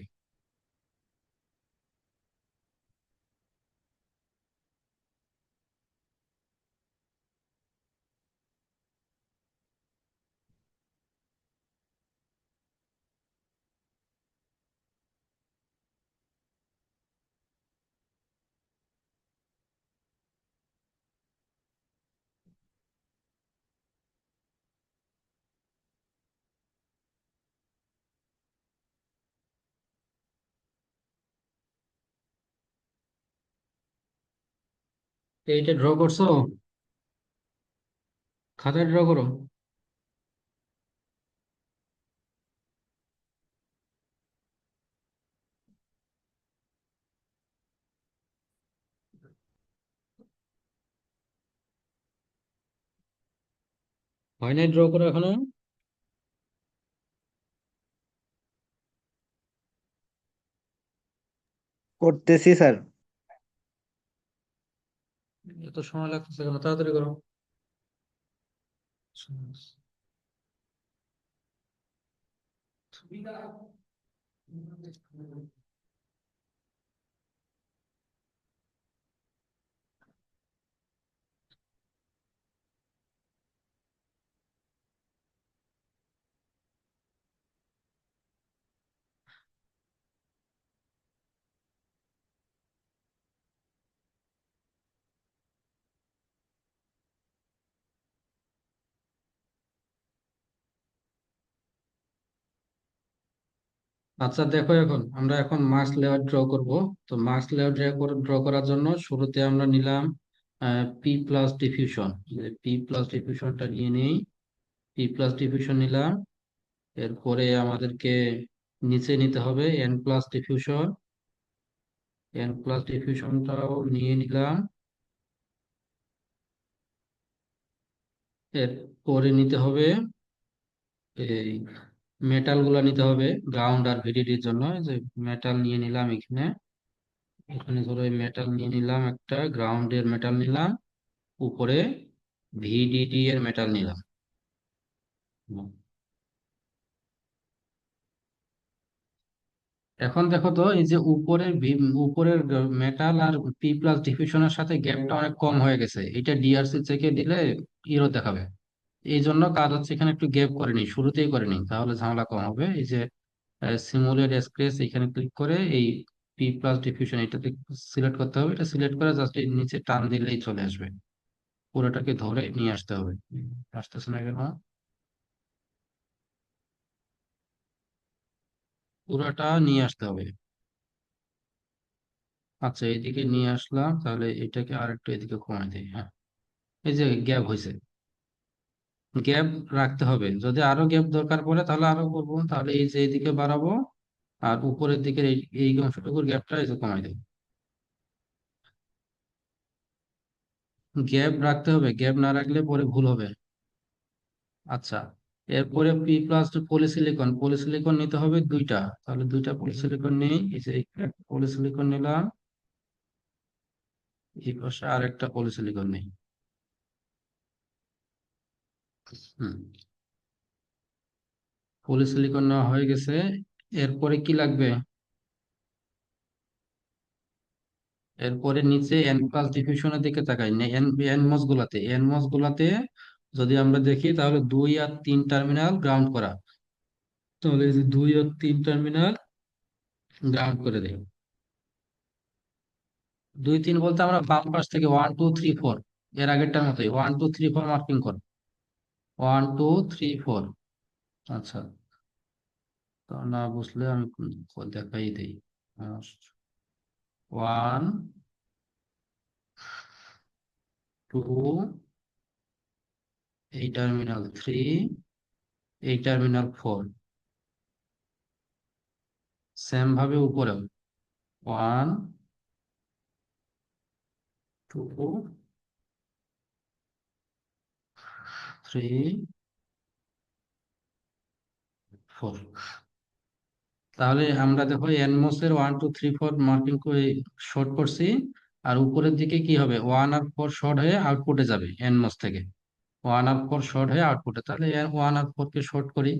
এইটা ড্র করছো, খাতায় ড্র করো। হয় নাই ড্র করো এখনো? করতেছি স্যার। এত সময় লাগতেছে কেন, তাড়াতাড়ি করো। আচ্ছা দেখো, এখন আমরা মার্কস লেআউট ড্র করব। তো মার্কস লেআউট ড্র করার জন্য শুরুতে আমরা নিলাম P plus diffusion. P plus ডিফিউশনটা নিয়ে নেই, পি প্লাস ডিফিউশন নিলাম। এরপরে আমাদেরকে নিচে নিতে হবে N plus diffusion, N plus ডিফিউশনটাও নিয়ে নিলাম। এরপরে নিতে হবে এই মেটাল গুলা নিতে হবে গ্রাউন্ড আর ভিডিডির জন্য। যে মেটাল নিয়ে নিলাম এখানে, এখানে ধরো এই মেটাল নিয়ে নিলাম, একটা গ্রাউন্ডের মেটাল নিলাম, উপরে ভিডিডি এর মেটাল নিলাম। এখন দেখো তো, এই যে উপরের মেটাল আর পি প্লাস ডিফিউশনের সাথে গ্যাপটা অনেক কম হয়ে গেছে, এটা ডিআরসি থেকে দিলে ইরো দেখাবে। এই জন্য কাজ হচ্ছে এখানে একটু গ্যাপ করে নি, শুরুতেই করে নি, তাহলে ঝামেলা কম হবে। এই যে সিমুলেট স্ক্রেচ এখানে ক্লিক করে এই পি প্লাস ডিফিউশন এটাতে সিলেক্ট করতে হবে, এটা সিলেক্ট করে জাস্ট নিচে টান দিলেই চলে আসবে। পুরোটাকে ধরে নিয়ে আসতে হবে। আসতেছে না কেন? পুরোটা নিয়ে আসতে হবে। আচ্ছা, এদিকে নিয়ে আসলাম, তাহলে এটাকে আরেকটু এদিকে কমাই দিই। হ্যাঁ, এই যে গ্যাপ হয়েছে, গ্যাপ রাখতে হবে। যদি আরো গ্যাপ দরকার পড়ে তাহলে আরো করবো, তাহলে এই যে এদিকে বাড়াবো, আর উপরের দিকের এই অংশটুকুর গ্যাপটা এই যে কমাই দেবো। গ্যাপ রাখতে হবে, গ্যাপ না রাখলে পরে ভুল হবে। আচ্ছা, এরপরে পি প্লাস পলিসিলিকন, পলিসিলিকন নিতে হবে দুইটা, তাহলে দুইটা পলিসিলিকন নেই। এই যে পলিসিলিকন নিলাম, এই পাশে আরেকটা পলিসিলিকন নেই। হুম, পলিসিলিকন নেওয়া হয়ে গেছে। এরপরে কি লাগবে? এরপরে নিচে এন প্লাস ডিফিউশনের দিকে তাকাই, এনমস গুলাতে যদি আমরা দেখি, তাহলে 2 আর 3 টার্মিনাল গ্রাউন্ড করা। তাহলে এই যে 2 আর 3 টার্মিনাল গ্রাউন্ড করে দেই। 2 3 বলতে আমরা বাম পাশ থেকে 1 2 3 4, এর আগেরটার মতোই 1 2 3 4 মার্কিং কর। 1 2 3 4। আচ্ছা, তো না বুঝলে আমি দেখাই দিই। 1 2, এই টার্মিনাল 3, এই টার্মিনাল 4। সেম ভাবে উপরেও 1 2 3 4। তাহলে আমরা দেখো এনমোস এর 1 2 3 4 মার্কিং করে শর্ট করছি। আর উপরের দিকে কি হবে, 1 আর 4 শর্ট হয়ে আউটপুটে যাবে এনমোস থেকে। 1 আর 4 শর্ট হয়ে আউটপুটে, তাহলে 1 আর 4 কে শর্ট করি।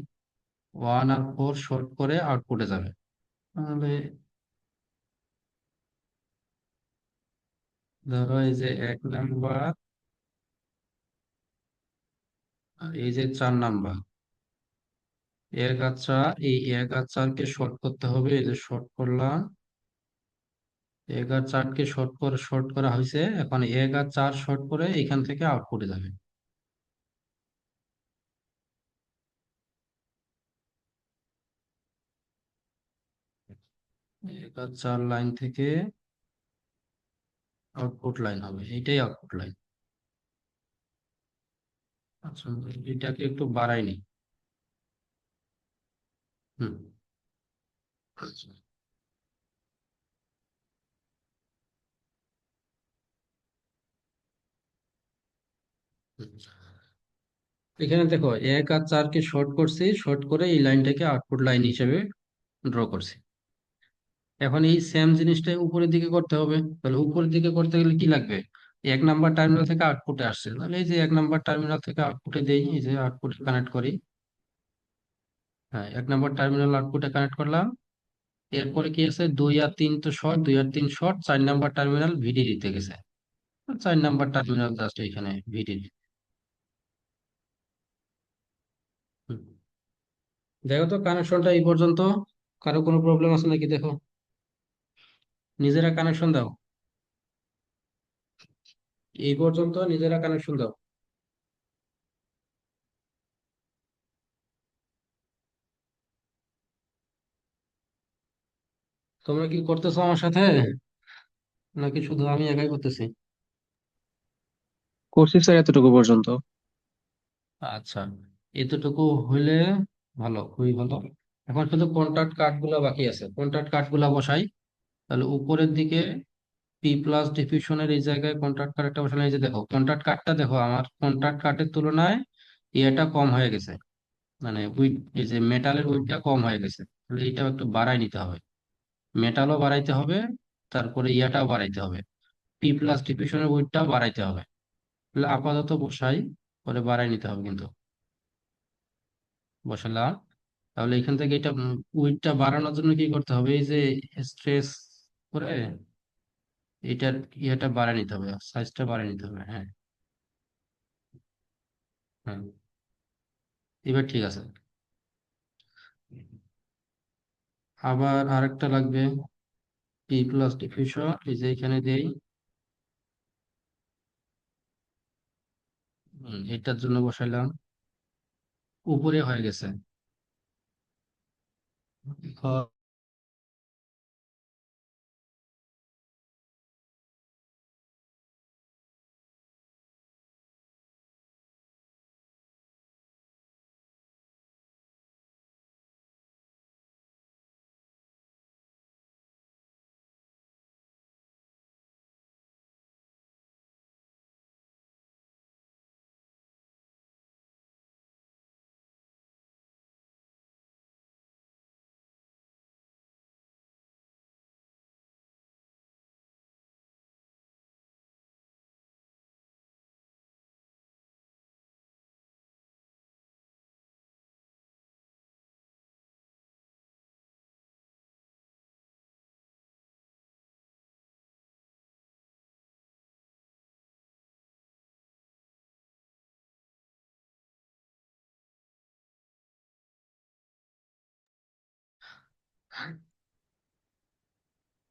1 আর 4 শর্ট করে আউটপুটে যাবে। তাহলে ধরো এই যে 1 নাম্বার আর এই যে 4 নাম্বার, 1 আর 4, এই 1 আর 4 কে শর্ট করতে হবে, এই যে শর্ট করলাম। 1 আর 4 কে শর্ট করা হয়েছে, এখন 1 আর 4 শর্ট করে এখান থেকে আউটপুটে যাবে। 1 আর 4 লাইন থেকে আউটপুট লাইন হবে, এইটাই আউটপুট লাইন। আচ্ছা, এটাকে একটু বাড়াই নি। হুম, আচ্ছা, হুম। এখানে দেখো 1 আর 4 কে শর্ট করছি, শর্ট করে এই লাইনটাকে আউটপুট লাইন হিসেবে ড্র করছি। এখন এই সেম জিনিসটাই উপরের দিকে করতে হবে। তাহলে উপরের দিকে করতে গেলে কি লাগবে? 1 নাম্বার টার্মিনাল থেকে আউটপুটে আসছে, তাহলে এই যে 1 নাম্বার টার্মিনাল থেকে আউটপুটে দেই, এই যে আউটপুটে কানেক্ট করি। হ্যাঁ, 1 নাম্বার টার্মিনাল আউটপুটে কানেক্ট করলাম। এরপরে কি আছে, 2 আর 3 তো শর্ট, 2 আর 3 শর্ট, 4 নাম্বার টার্মিনাল ভিডি দিতে গেছে। 4 নাম্বার টার্মিনাল জাস্ট এখানে ভিডি। দেখো তো কানেকশনটা এই পর্যন্ত, কারো কোনো প্রবলেম আছে নাকি দেখো, নিজেরা কানেকশন দাও, এই পর্যন্ত নিজেরা কানেকশন দাও। তোমরা কি করতেছো আমার সাথে, নাকি শুধু আমি একাই করতেছি? করছি স্যার এতটুকু পর্যন্ত। আচ্ছা, এতটুকু হইলে ভালো, খুবই ভালো। এখন শুধু কন্টাক্ট কার্ড গুলা বাকি আছে, কন্টাক্ট কার্ড গুলা বসাই। তাহলে উপরের দিকে পি প্লাস ডিফিউশনের এই জায়গায় কন্ট্রাক্ট কার্ড একটা বসালে, এই যে দেখো কন্ট্রাক্ট কার্ডটা, দেখো আমার কন্ট্রাক্ট কার্ডের তুলনায় ইয়েটা কম হয়ে গেছে, মানে উইড, এই যে মেটালের উইডটা কম হয়ে গেছে। তাহলে এইটাও একটু বাড়াই নিতে হবে, মেটালও বাড়াইতে হবে, তারপরে ইয়াটাও বাড়াইতে হবে, পি প্লাস ডিফিউশনের উইডটাও বাড়াইতে হবে। তাহলে আপাতত বসাই, পরে বাড়াই নিতে হবে কিন্তু। বসালাম। তাহলে এখান থেকে এটা উইডটা বাড়ানোর জন্য কি করতে হবে, এই যে স্ট্রেস করে এটার ইয়েটা বাড়াই নিতে হবে, সাইজটা বাড়াই নিতে হবে। হ্যাঁ, হ্যাঁ, এবার ঠিক আছে। আবার আরেকটা লাগবে, পি প্লাস ডিফিউশন, এই যে এখানে দেই। এটার জন্য বসাইলাম, উপরে হয়ে গেছে। হ-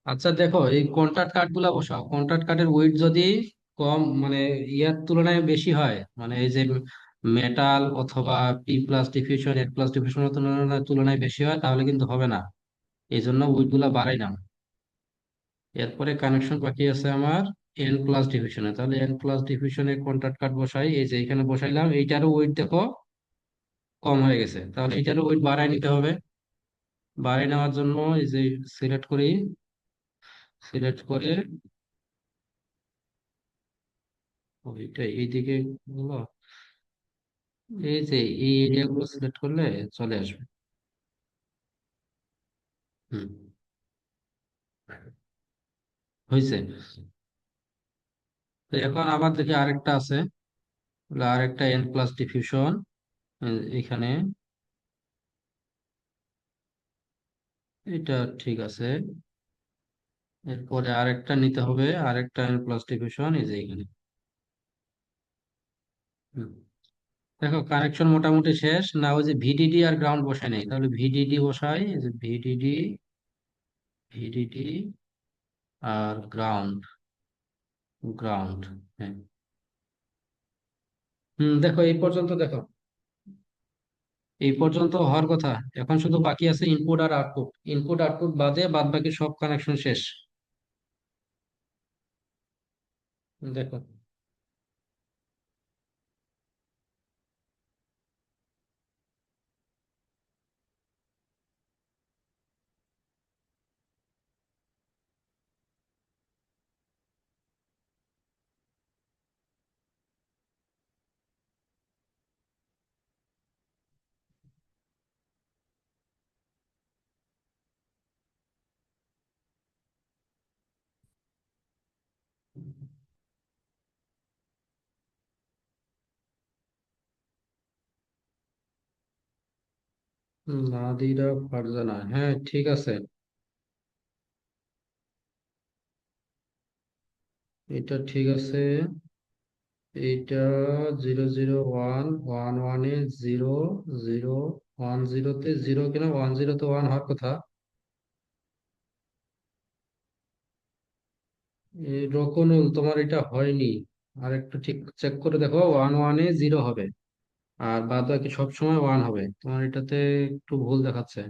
আচ্ছা, দেখো এই কন্ট্রাক্ট কার্ড গুলা বসাও, কন্ট্রাক্ট কার্ডের ওয়েট যদি কম, মানে ইয়ার তুলনায় বেশি হয়, মানে এই যে মেটাল অথবা পি প্লাস ডিফিউশন, এর প্লাস ডিফিউশনের তুলনায় বেশি হয়, তাহলে কিন্তু হবে না। এই জন্য ওয়েট গুলা বাড়াই না। এরপরে কানেকশন বাকি আছে আমার এন প্লাস ডিভিশনে, তাহলে এন প্লাস ডিভিশনের কন্ট্রাক্ট কার্ড বসাই, এই যে এখানে বসাইলাম। এইটারও ওয়েট দেখো কম হয়ে গেছে, তাহলে এইটারও ওয়েট বাড়াই নিতে হবে। বাড়াই নেওয়ার জন্য এই যে সিলেক্ট করি, সিলেক্ট করে ওইটা এইদিকে গুলো, এই যে এই এরিয়া গুলো সিলেক্ট করলে চলে আসবে। হুম, হয়েছে। তো এখন আবার দেখি আরেকটা আছে, তাহলে আরেকটা এন প্লাস ডিফিউশন এখানে এটা ঠিক আছে। এরপরে আরেকটা নিতে হবে, আরেকটা n প্লাস ডিভিশন এই যে এখানে। হুম। দেখো কানেকশন মোটামুটি শেষ না, ওই যে ভিডিডি আর গ্রাউন্ড বসাই নেই, তাহলে ভিডিডি বসাই, এই যে ভিডিডি, ভিডিডি আর গ্রাউন্ড, গ্রাউন্ড। হ্যাঁ। দেখো এই পর্যন্ত দেখো, এই পর্যন্ত হওয়ার কথা। এখন শুধু বাকি আছে ইনপুট আর আউটপুট, ইনপুট আউটপুট বাদে বাদ বাকি সব কানেকশন শেষ। দেখো নাদিরা ফারজানা, হ্যাঁ ঠিক আছে। এটা ঠিক আছে। এইটা 00111 জিরো, 010তে জিরো কিনা, 10তে ওয়ান হওয়ার কথা। এই রকনুল তোমার এটা হয়নি, আর একটু ঠিক চেক করে দেখো, 11-এ জিরো হবে আর বাদ বাকি সবসময় ওয়ান হবে, তোমার এটাতে একটু ভুল দেখাচ্ছে।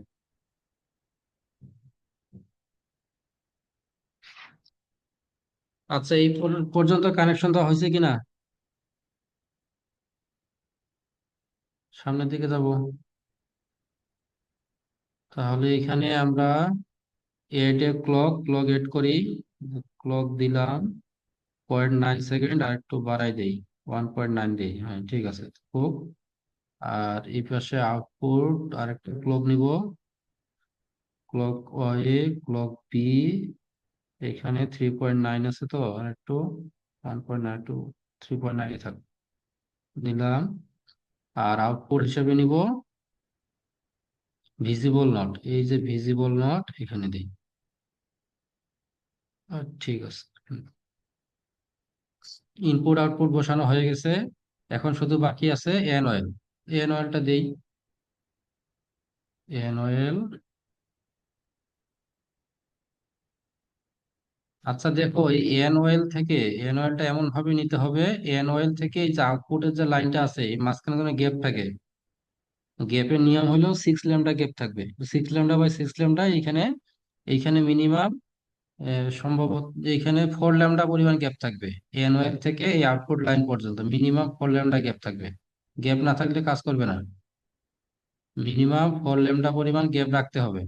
আচ্ছা এই পর্যন্ত কানেকশন দেওয়া হয়েছে কিনা, সামনের দিকে যাব। তাহলে এখানে আমরা 8 এ ক্লক, এড করি, ক্লক দিলাম 0.9 সেকেন্ড, আর একটু বাড়াই দেই, 1.9 দিই, হ্যাঁ ঠিক আছে খুব। আর এই পাশে আউটপুট আর একটা ক্লক নিব, ক্লক এ, ক্লক বি, এখানে 3.9 আছে তো, আর একটু 1.9 টু 3.9 থাক দিলাম। আর আউটপুট হিসেবে নিব ভিজিবল নট, এই যে ভিজিবল নট এখানে দিই। ঠিক আছে, ইনপুট আউটপুট বসানো হয়ে গেছে। এখন শুধু বাকি আছে এন অয়েল, এন অয়েলটা দেই, এন অয়েল। আচ্ছা দেখো এই এন অয়েল থেকে, এন অয়েলটা এমন ভাবে নিতে হবে, এন অয়েল থেকে এই যে আউটপুটের যে লাইনটা আছে এই মাঝখানে কোনো গ্যাপ থাকে, গ্যাপের নিয়ম হলো 6 ল্যামডা গ্যাপ থাকবে, 6 ল্যামডা বাই 6 ল্যামডা, এইখানে এইখানে মিনিমাম সম্ভবত এইখানে 4 ল্যামডা পরিমাণ গ্যাপ থাকবে। এন ওয়েভ থেকে এই আউটপুট লাইন পর্যন্ত মিনিমাম 4 ল্যামডা গ্যাপ থাকবে, গ্যাপ না থাকলে কাজ করবে না, মিনিমাম 4 ল্যামডা পরিমাণ গ্যাপ রাখতে হবে।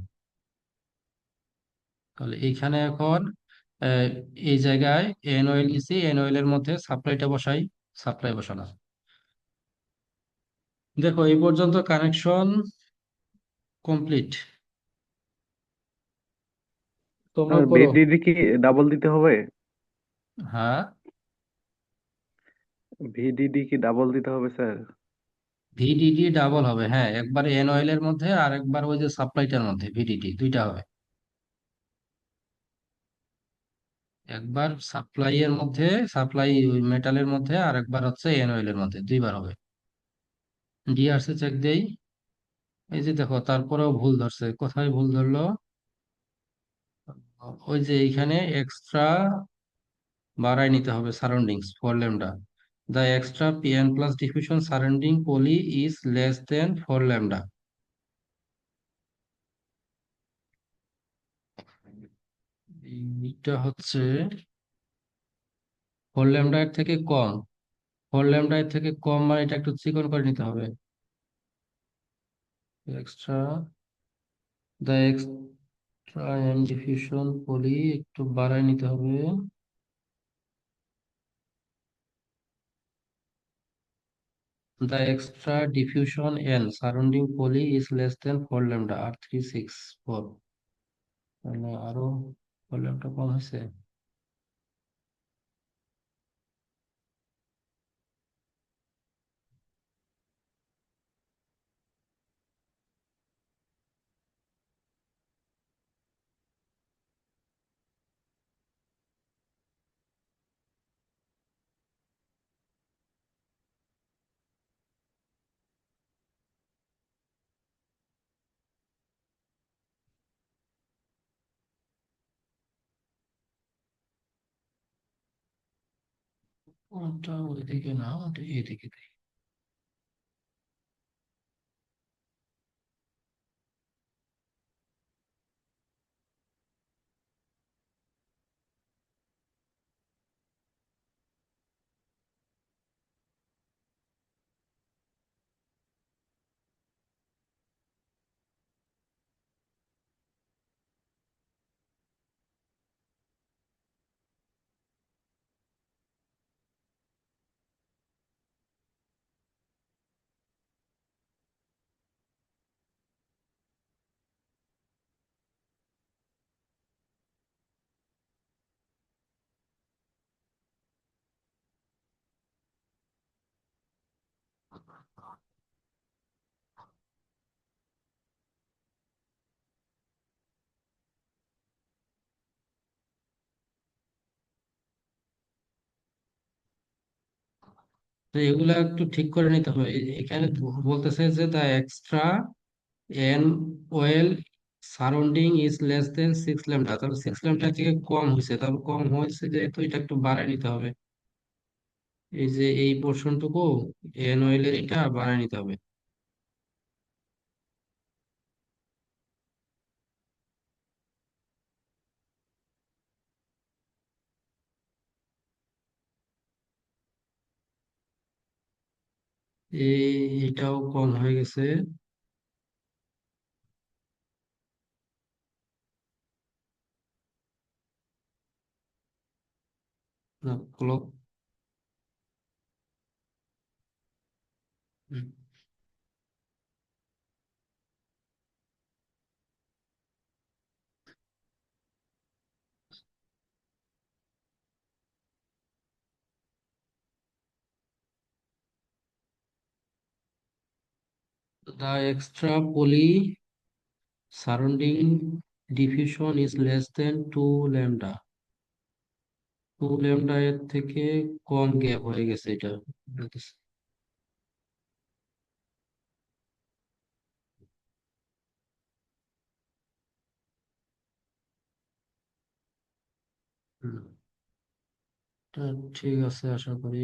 তাহলে এইখানে এখন আহ, এই জায়গায় এন ওয়েল নিছি, এন ওয়েলের মধ্যে সাপ্লাইটা বসাই, সাপ্লাই বসানো। দেখো এই পর্যন্ত কানেকশন কমপ্লিট, তোমরা স্যার করো। ভিডিডি কি ডাবল দিতে হবে? হ্যাঁ, ভিডিডি কি ডাবল দিতে হবে স্যার? ভিডিডি ডাবল হবে, হ্যাঁ একবার এন অয়েলের মধ্যে আর একবার ওই যে সাপ্লাইটার মধ্যে ভিডিডি দুইটা হবে, একবার সাপ্লাই এর মধ্যে, সাপ্লাই মেটালের মধ্যে, আর একবার হচ্ছে এন অয়েলের মধ্যে, দুইবার হবে। ডিআরসি চেক দেই, এই যে দেখো তারপরেও ভুল ধরছে, কোথায় ভুল ধরলো, ওই যে এইখানে এক্সট্রা বাড়াই নিতে হবে surroundings 4 lambda, the extra PN plus diffusion surrounding poly is less than 4 lambda. এইটা হচ্ছে 4 ল্যামডা এর থেকে কম, 4 ল্যামডা এর থেকে কম মানে এটা একটু চিকন করে নিতে হবে, extra, the extra N diffusion poly একটু বাড়ায় নিতে হবে, the extra diffusion N surrounding poly is less than 4 lambda আর 364, মানে আরো 4 ল্যামডা কম হয়েছে। ওটা ওইদিকে না, ওটা এইদিকে। তো এগুলা একটু ঠিক করে নিতে হবে। এখানে বলতেছে যে the extra N well surrounding is less then 6 lambda, তাহলে 6 ল্যাম্ডা থেকে কম হয়েছে, তাহলে কম হয়েছে যেহেতু এটা একটু বাড়ায় নিতে হবে। এই যে এই পোর্শনটুকু এন ওয়েল এর এটা বাড়ায় নিতে হবে। এটাও কম হয়ে গেছে। Clock the extra poly surrounding diffusion is less than 2 lambda. 2 lambda এর থেকে কম গ্যাপ হয়ে গেছে এটা বলতেছে। হুম, এটা ঠিক আছে আশা করি।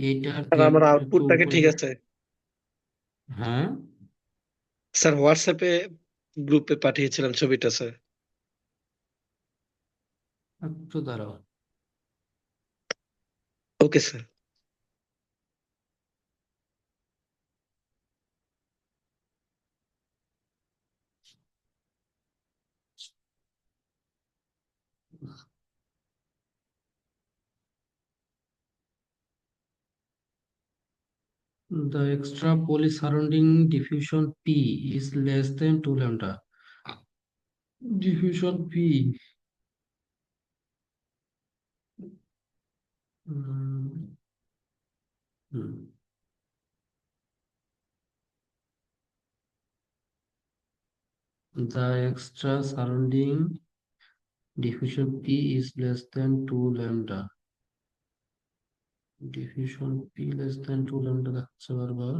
এইটার স্যার গ্যাপ আমার একটু আউটপুটটাকে উপরে ঠিক আছে। হ্যাঁ, স্যার হোয়াটসঅ্যাপে গ্রুপে পাঠিয়েছিলাম ছবিটা স্যার। একটু দাঁড়াও। Okay sir. The extra poly surrounding diffusion P is less than 2 lambda. Diffusion P. mm, hmm. The extra surrounding diffusion P is less than 2 lambda. Diffusion P less than 2 lambda দেখাচ্ছে বারবার।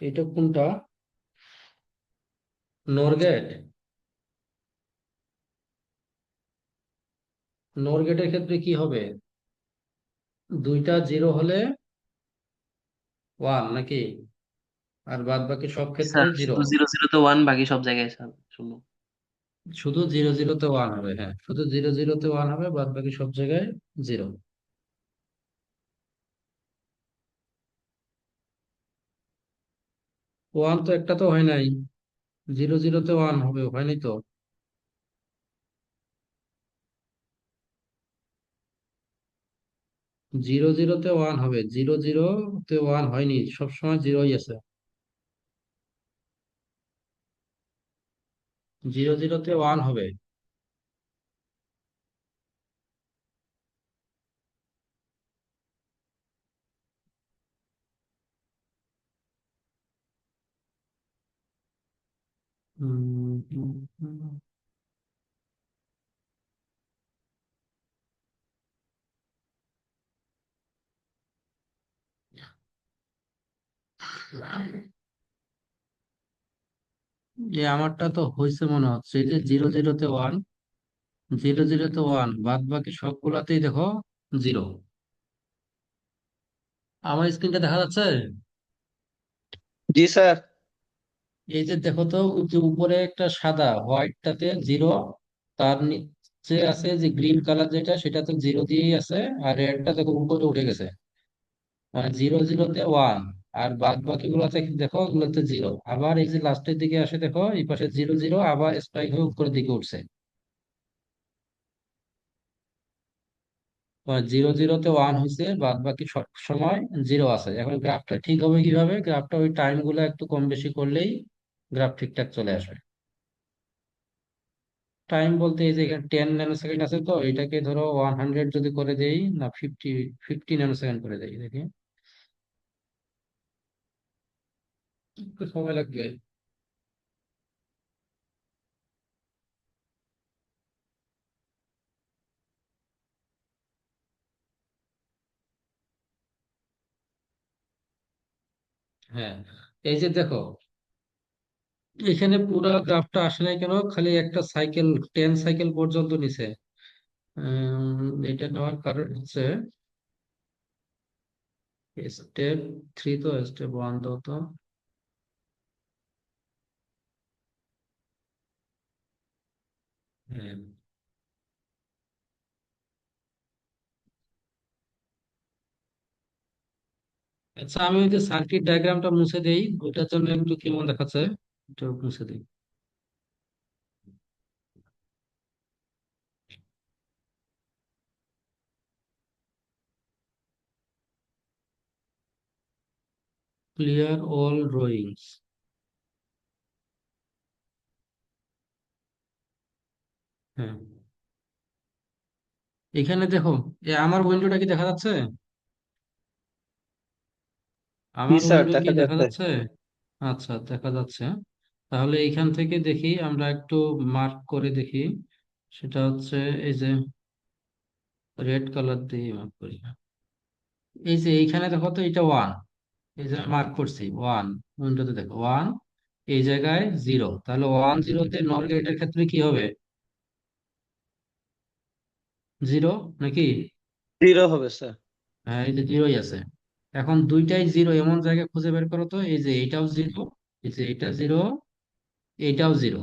এটা কোনটা? নর gate. নর গেটের ক্ষেত্রে কি হবে? দুইটা জিরো হলে 1 নাকি? আর বাদ বাকি সব ক্ষেত্রে স্যার জিরো। শুধু 0 0 তে 1, বাকি সব জায়গায় স্যার শূন্য। শুধু 0 0 তে 1 হবে, হ্যাঁ শুধু 0 0 তে 1 হবে, বাদ বাকি সব জায়গায় জিরো। 1 তো একটা তো হয় নাই। 0 0 তে 1 হবে, হয়নি তো। 0 0 তে 1 হবে, 0 0 তে 1 হয়নি, সবসময় জিরোই আছে। 0 0 তে 1 হবে। আমারটা তো হয়েছে মনে হচ্ছে, এই যে 0 0 তে 1, 0 0 তে 1, বাদ বাকি সবগুলাতেই দেখো 0। আমার স্ক্রিনটা দেখা যাচ্ছে? জি স্যার। এই যে দেখো তো, ওই যে উপরে একটা সাদা হোয়াইটটাতে 0, তার নিচে আছে যে গ্রিন কালার যেটা, সেটাতে 0 দিয়েই আছে, আর রেডটা দেখো উপরে উঠে গেছে, মানে 0 0 তে 1। আর বাদ বাকি গুলাতে দেখো, ওগুলোতে 0। আবার এই যে লাস্টের দিকে আসে দেখো, এই পাশে 0 0, আবার স্পাইক হয়ে উপরের দিকে উঠছে। 0 0 তে 1 হয়েছে, বাদ বাকি সব সময় 0 আছে। এখন গ্রাফটা ঠিক হবে কিভাবে? গ্রাফটা ওই টাইম গুলো একটু কম বেশি করলেই গ্রাফ ঠিকঠাক চলে আসবে। টাইম বলতে এই যে এখানে 10 ন্যানোসেকেন্ড আছে, তো এটাকে ধরো 100 যদি করে দেই, না 50 ন্যানোসেকেন্ড করে দেই, দেখি একটু সময় লাগবে। হ্যাঁ, এই যে দেখো, এখানে পুরো গ্রাফটা আসে নাই কেন, খালি একটা সাইকেল 10 সাইকেল পর্যন্ত নিছে। এটা নেওয়ার কারণ হচ্ছে স্টেপ 3, তো স্টেপ 1 দাও তো। হ্যাঁ, আচ্ছা, আমি ওই যে সার্কিট ডায়াগ্রামটা মুছে দেই, ওইটার জন্য একটু কেমন দেখাচ্ছে, একটু মুছে দিই। Clear all drawings. হ্যাঁ, এখানে দেখো, আমার উইন্ডোটা কি দেখা যাচ্ছে? জি আমার স্যার, উইন্ডো কি দেখা দেখা যাচ্ছে। যাচ্ছে? আচ্ছা, দেখা যাচ্ছে। তাহলে এইখান থেকে দেখি, আমরা একটু মার্ক করে দেখি। সেটা হচ্ছে এই যে রেড কালার দিয়ে মার্ক করি। এই যে এইখানে দেখো তো, এটা 1, এই যে মার্ক করছি 1, উইন্ডোতে দেখো 1, এই জায়গায় 0। তাহলে 1 0 তে নর গেটের ক্ষেত্রে কি হবে? 0 নাকি? জিরো হবে স্যার। হ্যাঁ, এই যে 0ই আছে। এখন দুইটাই 0 এমন জায়গায় খুঁজে বের করো তো, এই যে এইটাও 0, এই যে এটা 0, এইটাও 0।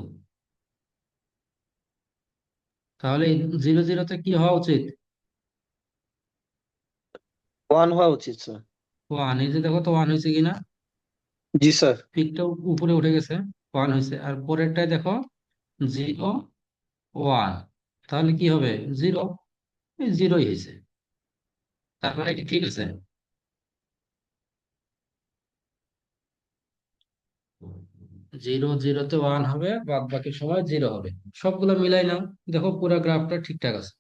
তাহলে 0 0 তে কি হওয়া উচিত? 1 হওয়া উচিত স্যার। 1, এই যে দেখো তো 1 হয়েছে কিনা, জি স্যার। পিকটা উপরে উঠে গেছে, 1 হয়েছে। আর পরেরটায় দেখো 0 1, তাহলে কি হবে? 0, এই 0ই হয়েছে। তারপরে কি ঠিক আছে? 0 0 তে 1 হবে, বাদ বাকি সময় 0 হবে। সবগুলো মিলাই নাও, দেখো পুরো গ্রাফটা ঠিকঠাক আছে।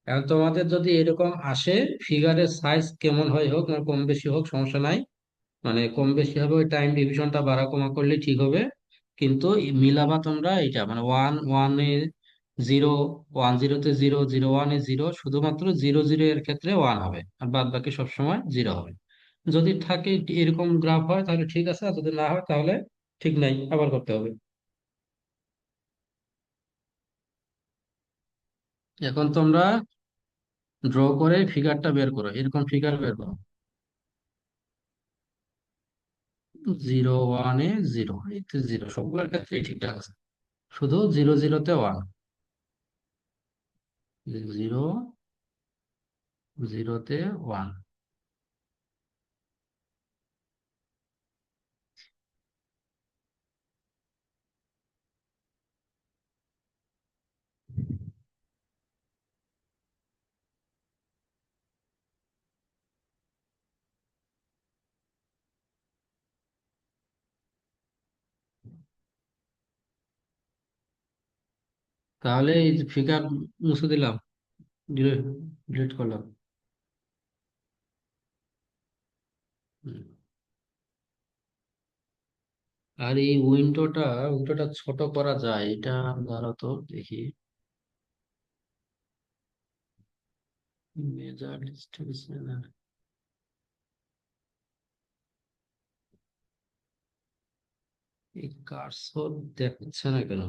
এখন তোমাদের যদি এরকম আসে, ফিগারের সাইজ কেমন হয় হোক, না কম বেশি হোক, সমস্যা নাই। মানে কম বেশি হবে, ওই টাইম ডিভিশনটা বাড়া কমা করলে ঠিক হবে। কিন্তু মিলাবা তোমরা এইটা, মানে 1 1 এ 0, 1 0 তে 0, 0 1 এ 0, শুধুমাত্র 0 0 এর ক্ষেত্রে 1 হবে, আর বাদ বাকি সবসময় 0 হবে। যদি থাকে এরকম গ্রাফ হয় তাহলে ঠিক আছে, আর যদি না হয় তাহলে ঠিক নাই, আবার করতে হবে। এখন তোমরা ড্র করে ফিগারটা বের করো, এরকম ফিগার বের করো। 0 1 এ 0, এই তো 0, সবগুলোর ক্ষেত্রেই ঠিকঠাক আছে, শুধু 0 0 তে 1। 0 0 তে 1। তাহলে এই ফিগার মুছে দিলাম, ডিলিট করলাম। হুম। আর এই উইন্ডোটা ছোট করা যায়, এটা দ্বারা তো দেখি। মেজার ডিস্টেন্স, এই কার্সর দেখাচ্ছে না কেন?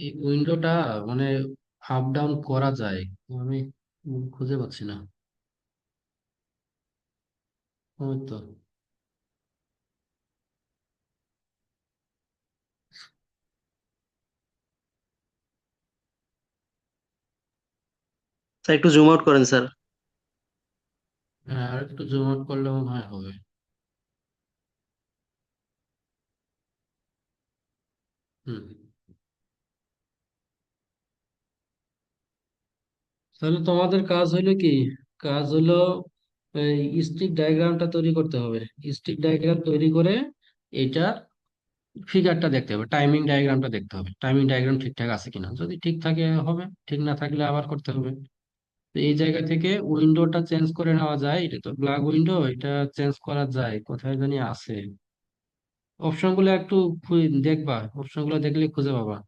এই উইন্ডোটা মানে আপ ডাউন করা যায়, আমি খুঁজে পাচ্ছি না। ওই তো, স্যার একটু জুম আউট করেন স্যার। হ্যাঁ, আর একটু জুম আউট করলে মনে হয় হবে। হুম, তাহলে তোমাদের কাজ হইলো কি? কাজ হলো এই স্টিক ডায়াগ্রামটা তৈরি করতে হবে। স্টিক ডায়াগ্রাম তৈরি করে এটার ফিগারটা দেখতে হবে, টাইমিং ডায়াগ্রামটা দেখতে হবে, টাইমিং ডায়াগ্রাম ঠিকঠাক আছে কিনা। যদি ঠিক থাকে হবে, ঠিক না থাকলে আবার করতে হবে। তো এই জায়গা থেকে উইন্ডোটা চেঞ্জ করে নেওয়া যায়, এটা তো ব্ল্যাক উইন্ডো, এটা চেঞ্জ করা যায়, কোথায় জানি আছে। অপশন গুলো একটু দেখবা, অপশন গুলো দেখলে খুঁজে পাবা।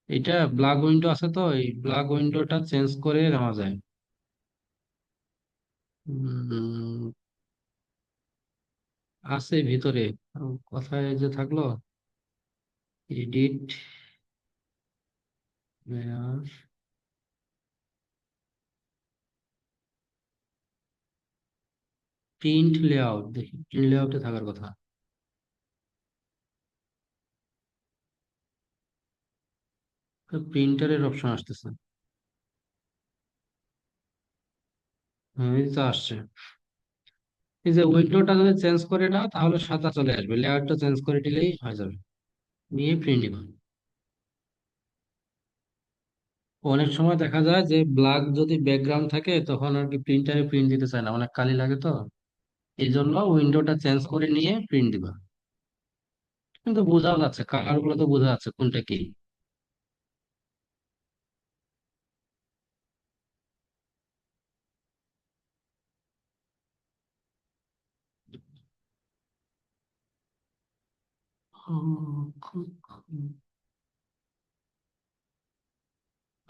এটা ব্ল্যাক উইন্ডো আছে, তো এই ব্ল্যাক উইন্ডোটা চেঞ্জ করে নেওয়া যায়। উম, আছে ভিতরে। কোথায় যে থাকলো, এডিট, প্রিন্ট লেআউট, দেখি প্রিন্ট লেআউটে থাকার কথা। প্রিন্টারের অপশন আসতেছে। হ্যাঁ, এই তো আসছে। এই যে উইন্ডোটা যদি চেঞ্জ করে নাও তাহলে সাদা চলে আসবে, লেআউটটা চেঞ্জ করে দিলেই হয়ে যাবে, নিয়ে প্রিন্ট দিবা। অনেক সময় দেখা যায় যে ব্ল্যাক যদি ব্যাকগ্রাউন্ড থাকে তখন আর কি প্রিন্টারে প্রিন্ট দিতে চায় না, অনেক কালি লাগে তো। এই জন্য উইন্ডোটা চেঞ্জ করে নিয়ে প্রিন্ট দিবা। কিন্তু বোঝাও যাচ্ছে, কালার গুলো তো বোঝা যাচ্ছে কোনটা কি।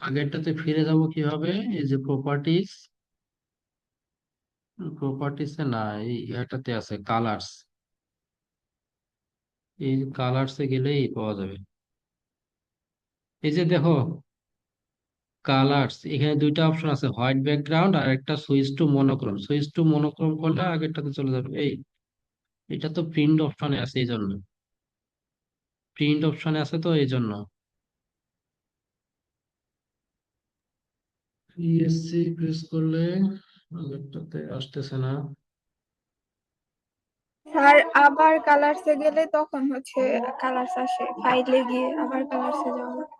আগেরটাতে ফিরে যাব কিভাবে? এই যে প্রপার্টিজ, প্রপার্টিসে না, এই এটাতে আছে কালার্স। এই কালার্সে গেলেই পাওয়া যাবে। এই যে দেখো, কালার্স, এখানে দুইটা অপশন আছে, হোয়াইট ব্যাকগ্রাউন্ড আর একটা switch to monochrome. Switch to monochrome করলে আগেরটাতে চলে যাবে। এই এটা তো প্রিন্ট অপশনে আছে, এই জন্য প্রিন্ট অপশনে আছে, তো এই জন্য পিএসসি প্রেস করলে আগেরটাতে আসতেছে না। স্যার আবার কালার্সে গেলে তখন হচ্ছে কালার্স আসে, ফাইলে গিয়ে আবার কালার্সে যাওয়া লাগে।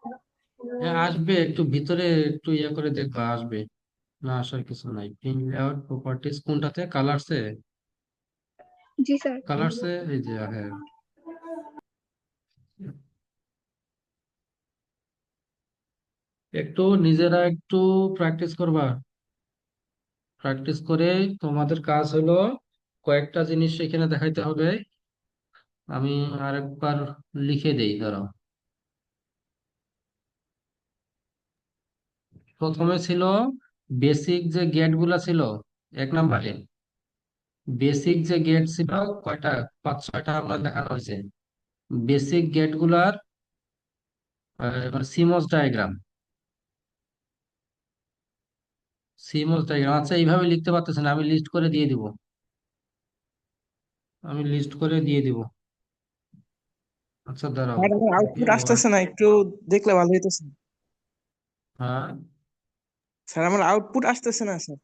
হ্যাঁ, আসবে, একটু ভিতরে একটু ইয়ে করে দেখবা, আসবে। না আসার কিছু নাই। প্রিন্ট লেআউট প্রপার্টিজ কোনটাতে? কালার্সে। জি স্যার। কালার্সে এই যে, হ্যাঁ। একটু নিজেরা একটু প্র্যাকটিস করবা। প্র্যাকটিস করে তোমাদের কাজ হলো কয়েকটা জিনিস এখানে দেখাইতে হবে। আমি আরেকবার লিখে দেই, দাঁড়াও। প্রথমে ছিল বেসিক যে গেট গুলা ছিল, 1 নম্বরে বেসিক যে গেট ছিল কয়টা, 5-6টা আমরা দেখানো হয়েছে। বেসিক গেট গুলার সিমস ডায়াগ্রাম, সিমস ডায়াগ্রাম। আচ্ছা, এইভাবে লিখতে পারতেছেন, আমি লিস্ট করে দিয়ে দিব, আমি লিস্ট করে দিয়ে দিব। আচ্ছা দাঁড়াও, স্যার আমার আউটপুট আসতেছে না, একটু দেখলে ভালো হইতো স্যার। হ্যাঁ, স্যার আমার আউটপুট আসতেছে না স্যার,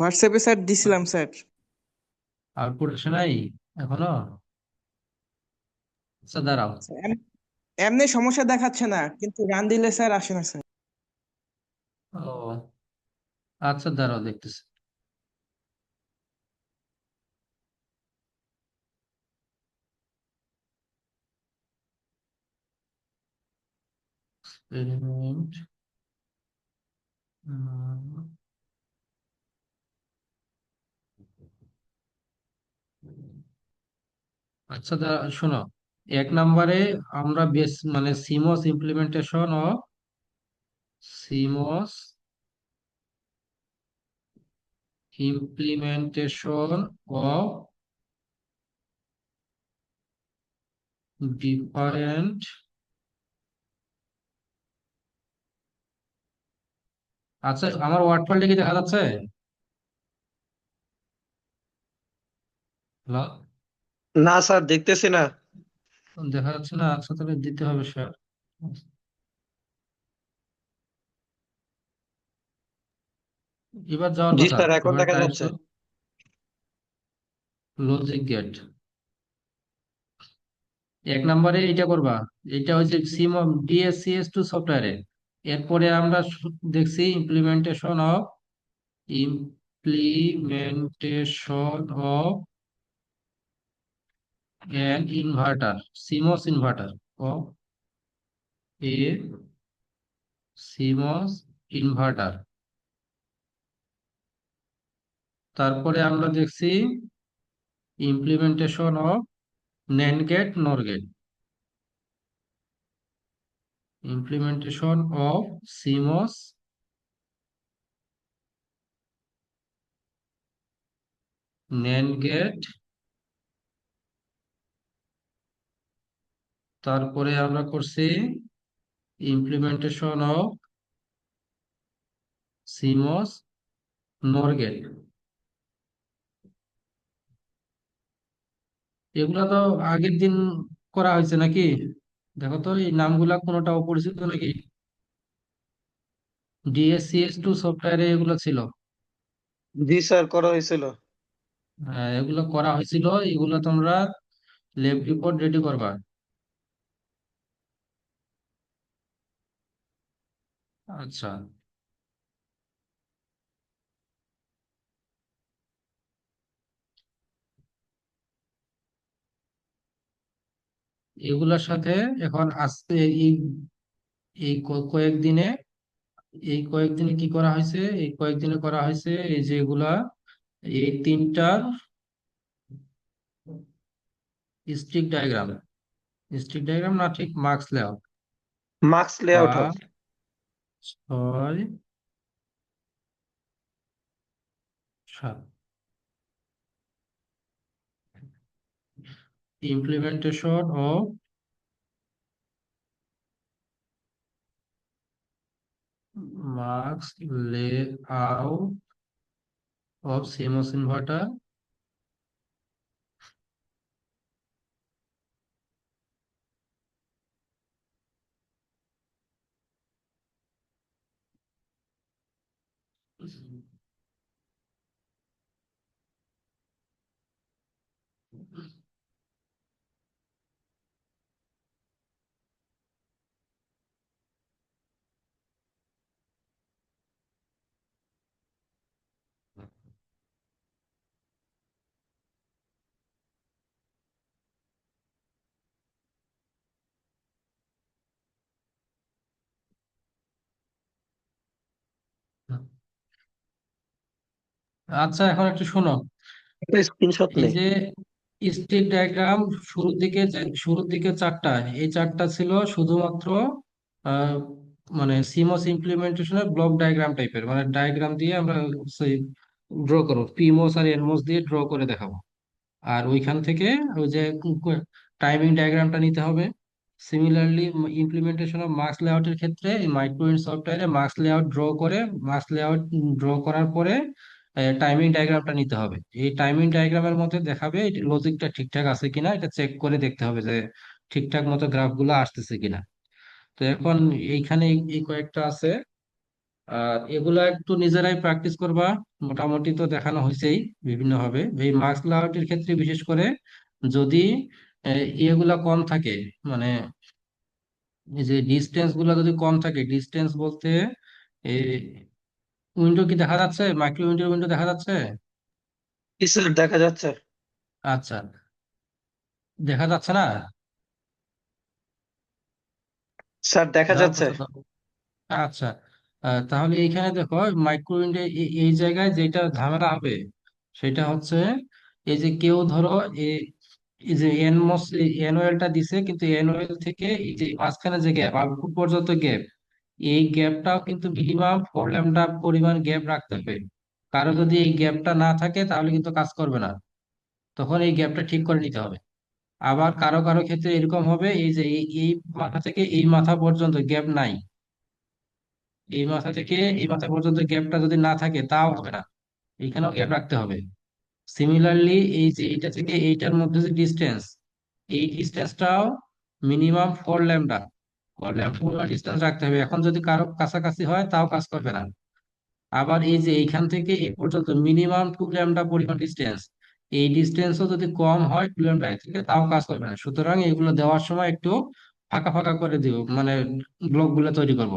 হোয়াটসঅ্যাপে স্যার দিছিলাম স্যার। আউটপুট আসে নাই এখনো? আচ্ছা দাঁড়াও। স্যার, এমনি সমস্যা দেখাচ্ছে না, কিন্তু রান দিলে স্যার আসে না স্যার। ও আচ্ছা, দাঁড়াও দেখতেছি। এক্সপেরিমেন্ট, আচ্ছা শোনো, এক নম্বরে আমরা বেস মানে seems seems implementation of different আচ্ছা, আমার ওয়ার্ড ফাইলটা কি দেখা যাচ্ছে? হ্যালো, না স্যার, দেখতেছি না। দেখা যাচ্ছে না? আচ্ছা, তাহলে দিতে হবে স্যার। এবার যাওয়ার জি কথা, স্যার, এখন তোমার দেখা টাইপস যাচ্ছে। Logic gate. এক নম্বরে এটা করবা, এটা হচ্ছে ডিএসসিএস2 সফটওয়্যারে। এরপরে আমরা দেখছি implementation of an inverter, CMOS inverter of a CMOS inverter. তারপরে আমরা দেখছি implementation of NAND gate NOR gate, implementation of CMOS NAND gate. তারপরে আমরা করছি implementation of CMOS NOR gate. এগুলা তো আগের দিন করা হয়েছে নাকি? দেখো তো এই নামগুলা কোনোটা অপরিচিত নাকি? ডিএসসিএস2 সফটওয়্যারে এগুলো ছিল। জি স্যার, করা হয়েছিল। হ্যাঁ, এগুলো করা হয়েছিল। এগুলো তোমরা ল্যাব রিপোর্ট রেডি করবা। আচ্ছা, এগুলোর সাথে এখন আজকে এই এই কয়েকদিনে কি করা হয়েছে? এই কয়েকদিনে করা হয়েছে এই যে এগুলা, এই তিনটার স্টিক ডায়াগ্রাম না, ঠিক মার্কস লেআউট। মার্কস লেআউট হবে। 5, 6 implementation of marks layout of seems inverter আচ্ছা, এখন একটু শোনো। একটা স্ক্রিনশট এই নেই। যে স্টিক ডায়াগ্রাম শুরুর দিকে চারটা, এই চারটা ছিল শুধুমাত্র আহ, মানে সিমস ইমপ্লিমেন্টেশনের ব্লক ডায়াগ্রাম টাইপের, মানে ডায়াগ্রাম দিয়ে আমরা সেই ড্র করবো, পিমোস আর এনমোস দিয়ে ড্র করে দেখাবো। আর ওইখান থেকে ওই যে টাইমিং ডায়াগ্রামটা নিতে হবে। সিমিলারলি ইমপ্লিমেন্টেশন অফ মার্কস লেআউটের ক্ষেত্রে এই মাইক্রোইন্ট সফটওয়্যারে মার্কস লেআউট ড্র করার পরে টাইমিং ডায়াগ্রামটা নিতে হবে। এই টাইমিং ডায়াগ্রামের মধ্যে দেখাবে লজিকটা ঠিকঠাক আছে কিনা, এটা চেক করে দেখতে হবে যে ঠিকঠাক মতো গ্রাফগুলো আসতেছে কিনা। তো এখন এইখানে এই কয়েকটা আছে, আর এগুলা একটু নিজেরাই প্র্যাকটিস করবা। মোটামুটি তো দেখানো হয়েছেই বিভিন্ন ভাবে। এই মার্কস লাউটের ক্ষেত্রে বিশেষ করে যদি ইয়েগুলা কম থাকে, মানে এই যে ডিস্টেন্স গুলা যদি কম থাকে, ডিস্টেন্স বলতে উইন্ডো কি দেখা যাচ্ছে? মাইক্রো উইন্ডো দেখা যাচ্ছে? জি স্যার, দেখা যাচ্ছে। আচ্ছা, দেখা যাচ্ছে না? স্যার, দেখা যাওয়ার যাচ্ছে। কথা তো। আচ্ছা, তাহলে এইখানে দেখো মাইক্রো উইন্ডো এই জায়গায় যেটা ঝামেলা হবে সেটা হচ্ছে এই যে কেউ ধরো এই যে এন ওয়েলটা দিছে, কিন্তু এন ওয়েল থেকে এই যে মাঝখানে যে গ্যাপ, আউটপুট পর্যন্ত গ্যাপ, এই গ্যাপটাও কিন্তু মিনিমাম 4 ল্যাম্ডা পরিমাণ গ্যাপ রাখতে হবে। কারো যদি এই গ্যাপটা না থাকে তাহলে কিন্তু কাজ করবে না, তখন এই গ্যাপটা ঠিক করে নিতে হবে। আবার কারো কারো ক্ষেত্রে এরকম হবে, এই যে এই মাথা থেকে এই মাথা পর্যন্ত গ্যাপ নাই, এই মাথা থেকে এই মাথা পর্যন্ত গ্যাপটা যদি না থাকে তাও হবে না, এইখানেও গ্যাপ রাখতে হবে। সিমিলারলি এই যে এইটা থেকে এইটার মধ্যে যে ডিস্টেন্স, এই ডিস্টেন্সটাও মিনিমাম 4 ল্যাম্ডা, 4 ল্যাম্ডা ডিস্টেন্স রাখতে হবে। এখন যদি কারো কাছাকাছি হয় তাও কাজ করবে না। আবার এই যে এইখান থেকে এই পর্যন্ত মিনিমাম 2 ল্যাম্ডা পরিমাণ ডিস্টেন্স, এই ডিস্টেন্সও যদি কম হয় 2 ল্যাম্ডা থেকে তাও কাজ করবে না। সুতরাং এগুলো দেওয়ার সময় একটু ফাঁকা ফাঁকা করে দিব, মানে ব্লক গুলো তৈরি করব।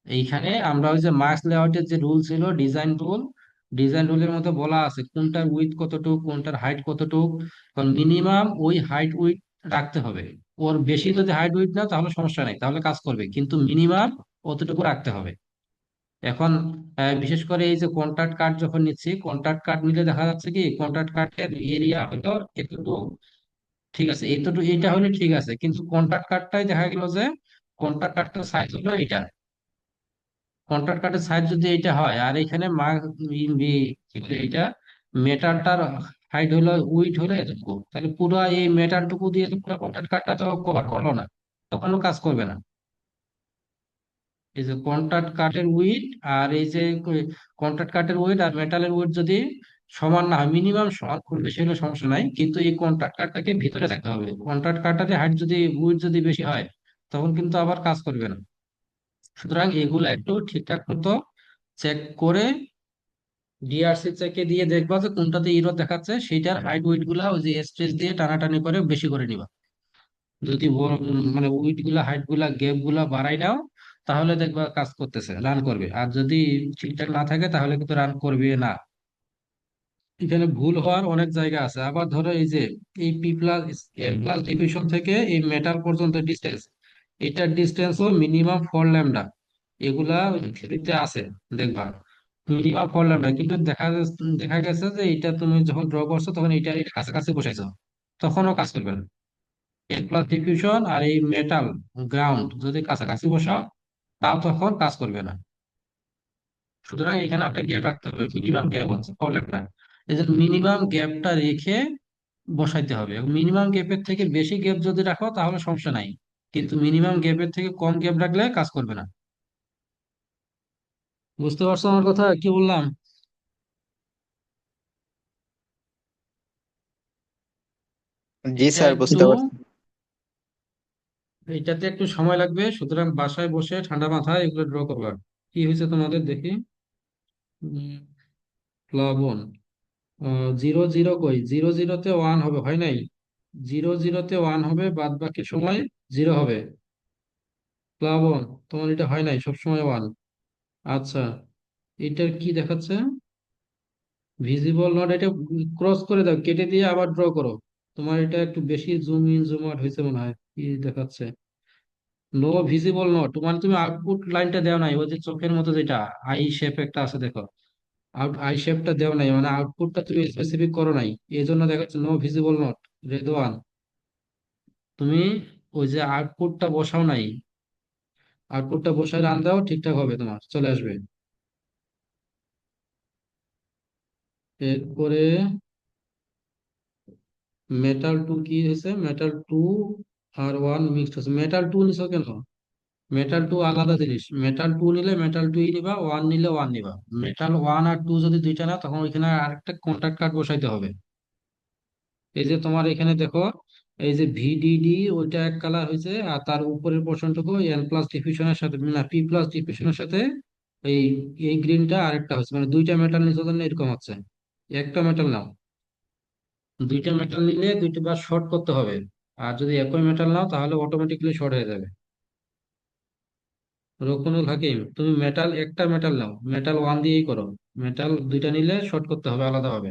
এইখানে আমরা ওই যে মার্কস লেআউটের যে রুল ছিল, ডিজাইন রুল, ডিজাইন রুলের মধ্যে বলা আছে কোনটার উইথ কতটুক, কোনটার হাইট কতটুক। কারণ মিনিমাম ওই হাইট উইথ রাখতে হবে। ওর বেশি যদি হাইট উইথ না তাহলে সমস্যা নেই, তাহলে কাজ করবে, কিন্তু মিনিমাম অতটুকু রাখতে হবে। এখন বিশেষ করে এই যে কন্ট্রাক্ট কার্ড যখন নিচ্ছি, কন্ট্রাক্ট কার্ড নিলে দেখা যাচ্ছে কি কন্ট্রাক্ট কার্ডের এরিয়া হলো এতটুকু, ঠিক আছে, এতটুকু এটা হলে ঠিক আছে, কিন্তু কন্ট্রাক্ট কার্ডটাই দেখা গেল যে কন্ট্রাক্ট কার্ডটার সাইজ হলো এটা, কন্ট্রাক্ট কার্ডের সাইজ যদি এটা হয় আর এখানে এইটা মেটালটার হাইট হলো উইড হলো এতটুকু, তাহলে পুরো এই মেটালটুকু দিয়ে তো পুরো কন্ট্রাক্ট কার্ডটা তো কভার করলো না, তখনও কাজ করবে না। এই যে কন্ট্রাক্ট কার্ডের উইড আর এই যে কন্ট্রাক্ট কার্ডের উইড আর মেটালের উইড যদি সমান না হয়, মিনিমাম সমান, খুব বেশি হলে সমস্যা নাই, কিন্তু এই কন্ট্রাক্ট কার্ডটাকে ভিতরে থাকতে হবে। কন্ট্রাক্ট কার্ডটাতে হাইট যদি উইড যদি বেশি হয় তখন কিন্তু আবার কাজ করবে না। সুতরাং এগুলো একটু ঠিকঠাক মতো চেক করে ডিআরসি চেকে দিয়ে দেখবা যে কোনটাতে ইরর দেখাচ্ছে, সেইটার হাইট উইড গুলা ওই যে স্ট্রেস দিয়ে টানাটানি করে বেশি করে নিবা। যদি মানে উইড গুলা হাইট গুলা গ্যাপ গুলা বাড়াই নাও, তাহলে দেখবা কাজ করতেছে, রান করবে। আর যদি ঠিকঠাক না থাকে তাহলে কিন্তু রান করবে না। এখানে ভুল হওয়ার অনেক জায়গা আছে। আবার ধরো এই যে এই P plus L plus division থেকে এই মেটাল পর্যন্ত ডিস্টেন্স, এটার ডিস্টেন্সও মিনিমাম 4 ল্যাম্ডা, এগুলা থিওরিতে আছে, দেখবা মিনিমাম 4 ল্যাম্ডা, কিন্তু দেখা গেছে যে এটা তুমি যখন ড্র করছো তখন এটা এটা কাছাকাছি বসাইছো, তখনও কাজ করবে না। এল প্লাস ডিফিউশন আর এই মেটাল গ্রাউন্ড যদি কাছাকাছি বসাও তাও তখন কাজ করবে না। সুতরাং এখানে একটা গ্যাপ রাখতে হবে, মিনিমাম গ্যাপ হচ্ছে 4 ল্যাম্ডা। এই যে মিনিমাম গ্যাপটা রেখে বসাইতে হবে। মিনিমাম গ্যাপের থেকে বেশি গ্যাপ যদি রাখো তাহলে সমস্যা নাই, কিন্তু মিনিমাম গ্যাপের থেকে কম গ্যাপ রাখলে কাজ করবে না। বুঝতে পারছো আমার কথা কি বললাম? জি এটা স্যার, একটু, বুঝতে পারছি। এটাতে একটু সময় লাগবে, সুতরাং বাসায় বসে ঠান্ডা মাথায় এগুলো ড্র করবা। কি হয়েছে তোমাদের দেখি। উম, প্লাবন, 0 0 কই, 0 0-তে 1 হবে, হয় নাই? 0 0-তে 1 হবে, বাদ বাকি সময় 0 হবে। প্লাবন, তোমার এটা হয় নাই, সবসময় 1। আচ্ছা, এটার কি দেখাচ্ছে? ভিজিবল নট, এটা ক্রস করে দাও, কেটে দিয়ে আবার ড্র করো। তোমার এটা একটু বেশি জুম ইন জুম আউট হয়েছে মনে হয়, কি দেখাচ্ছে? নো ভিজিবল নট, মানে তুমি আউটপুট লাইনটা দেও নাই, ওই যে চোখের মতো যেটা আই শেপ একটা আছে দেখো, আই শেপটা দেও নাই, মানে আউটপুটটা তুমি স্পেসিফিক করো নাই, এই জন্য দেখাচ্ছে নো ভিজিবল নট। রেদওয়ান, তুমি ওই যে আউটপুটটা বসাও নাই, আউটপুটটা বসায় রান দাও, ঠিকঠাক হবে, তোমার চলে আসবে। এরপরে মেটাল টু কি হয়েছে, মেটাল টু আর 1 মিক্সড হচ্ছে। মেটাল টু নিছো কেন? মেটাল টু আলাদা জিনিস, মেটাল টু নিলে মেটাল টু নিবা, 1 নিলে 1 নিবা। মেটাল 1 আর 2 যদি দুইটা না, তখন ওইখানে আরেকটা কন্ট্যাক্ট কার্ড বসাইতে হবে। এই যে তোমার এখানে দেখো, এই যে ভিডিডি ওইটা এক কালার হয়েছে, আর তার উপরের পোর্শনটুকু এন প্লাস ডিফিউশনের সাথে, না পি প্লাস ডিফিউশনের সাথে এই এই গ্রিনটা আরেকটা হচ্ছে, মানে দুইটা মেটাল নিচে জন্য এরকম হচ্ছে। একটা মেটাল নাও, দুইটা মেটাল নিলে দুইটা বার শর্ট করতে হবে, আর যদি একই মেটাল নাও তাহলে অটোমেটিকলি শর্ট হয়ে যাবে। রকুনুল হাকিম, তুমি মেটাল একটা মেটাল নাও, মেটাল 1 দিয়েই করো, মেটাল দুইটা নিলে শর্ট করতে হবে আলাদা হবে।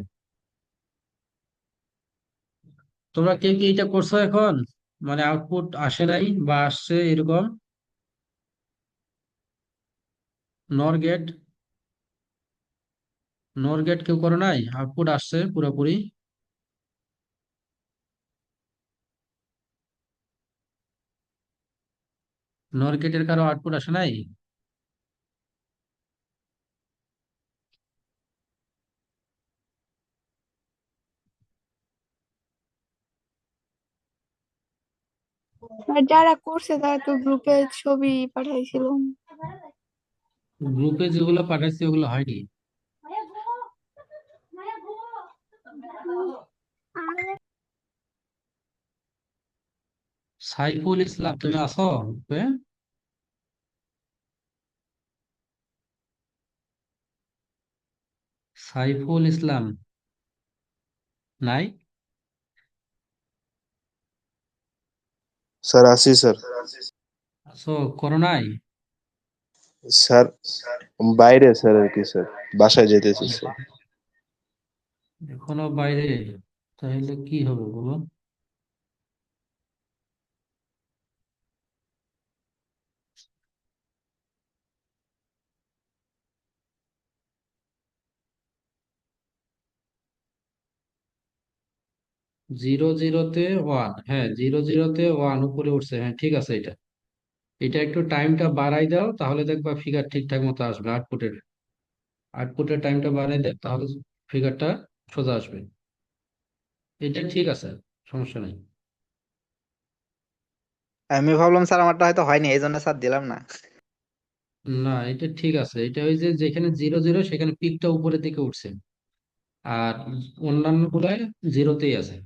তোমরা কে কি এটা করছো এখন, মানে আউটপুট আসে নাই বা আসছে এরকম? নর গেট, নর গেট কেউ করো নাই, আউটপুট আসছে পুরোপুরি? নরগেটের কারো আউটপুট আসে নাই? আর যারা করছে তারা তো গ্রুপে ছবি পাঠাইছিল। গ্রুপে যেগুলো পাঠাচ্ছি ওগুলো হয়নি। সাইফুল ইসলাম, তুমি আছো গ্রুপে? সাইফুল ইসলাম নাই? স্যার আছি স্যার। আছো, করো নাই? স্যার বাইরে স্যার আর কি স্যার, বাসায় যেতেছি স্যার। এখনো বাইরে? তাহলে কি হবে বলো? 00-তে 1, হ্যাঁ 00-তে 1 উপরে উঠছে, হ্যাঁ ঠিক আছে। এটা এটা একটু টাইমটা বাড়াই দাও, তাহলে দেখবা ফিগার ঠিকঠাক মতো আসবে। আউটপুটের টাইমটা বাড়াই দাও, তাহলে ফিগারটা সোজা আসবে। এটা ঠিক আছে, সমস্যা নেই। আমি ভাবলাম স্যার আমারটা হয়তো হয়নি, এই জন্য স্যার দিলাম না। না, এটা ঠিক আছে। এটা ওই যে যেখানে 00 সেখানে পিকটা উপরের দিকে উঠছে, আর অন্যান্য গুলায় 0-তেই আছে।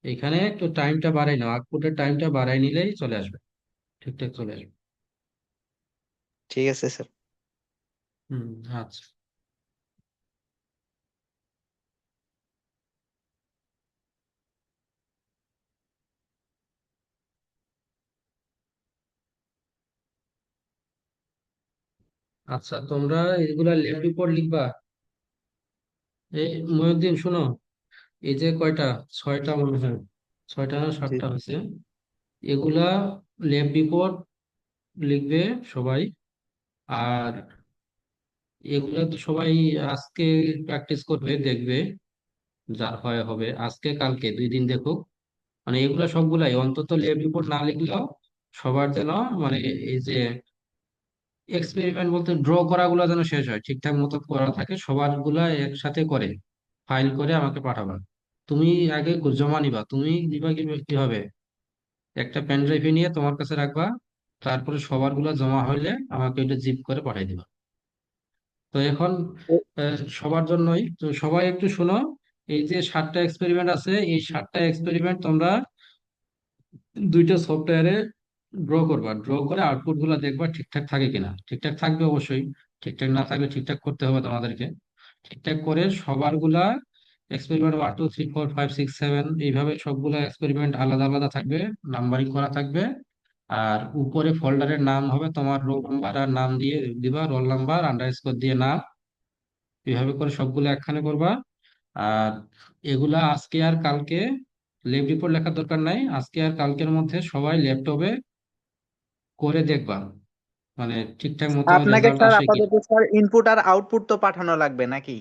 এখানে একটু টাইমটা বাড়াই নাও, আউটপুটের টাইমটা বাড়াই নিলেই চলে আসবে, ঠিকঠাক চলে আসবে। ঠিক আছে স্যার। হুম, আচ্ছা। আচ্ছা, তোমরা এগুলা ল্যাব রিপোর্ট লিখবা। এই মহিউদ্দিন শোনো, এই যে কয়টা, 6টা মনে হয়, 6টা না জি। 7টা হয়েছে, এগুলা ল্যাব রিপোর্ট লিখবে সবাই। আর এগুলা তো সবাই আজকে প্র্যাকটিস করবে, দেখবে যা হয় হবে। আজকে কালকে 2 দিন দেখো, মানে এগুলা সবগুলাই অন্তত ল্যাব রিপোর্ট না লিখলেও সবার যেন, মানে এই যে এক্সপেরিমেন্ট বলতে ড্র করা গুলা যেন শেষ হয়, ঠিকঠাক মতো করা থাকে, সবার গুলা একসাথে করে ফাইল করে আমাকে পাঠাবা। তুমি আগে জমা নিবা, তুমি দিবা কিভাবে, একটা পেন ড্রাইভে নিয়ে তোমার কাছে রাখবা, তারপরে সবার গুলা জমা হইলে আমাকে এটা জিপ করে পাঠিয়ে দিবা। তো এখন সবার জন্যই তো, সবাই একটু শোনো। এই যে 7টা এক্সপেরিমেন্ট আছে, এই 7টা এক্সপেরিমেন্ট তোমরা 2টা সফটওয়্যারে ড্র করবা, ড্র করে আউটপুট গুলা দেখবা ঠিকঠাক থাকে কিনা। ঠিকঠাক থাকবে অবশ্যই, ঠিকঠাক না থাকলে ঠিকঠাক করতে হবে তোমাদেরকে। ঠিকঠাক করে সবার গুলা এক্সপেরিমেন্ট 1 2 3 4 5 6 7 এইভাবে সবগুলা এক্সপেরিমেন্ট আলাদা আলাদা থাকবে, নাম্বারিং করা থাকবে। আর উপরে ফোল্ডারের নাম হবে তোমার রোল নাম্বার, আর নাম দিয়ে দিবা রোল নাম্বার আন্ডারস্কোর দিয়ে নাম। এইভাবে করে সবগুলো একখানে করবা। আর এগুলা আজকে আর কালকে ল্যাব রিপোর্ট লেখার দরকার নাই, আজকে আর কালকের মধ্যে সবাই ল্যাপটপে করে দেখবা, মানে ঠিকঠাক মতো আপনাকে রেজাল্ট স্যার আসে কি। আপাতত স্যার ইনপুট আর আউটপুট তো পাঠানো লাগবে নাকি?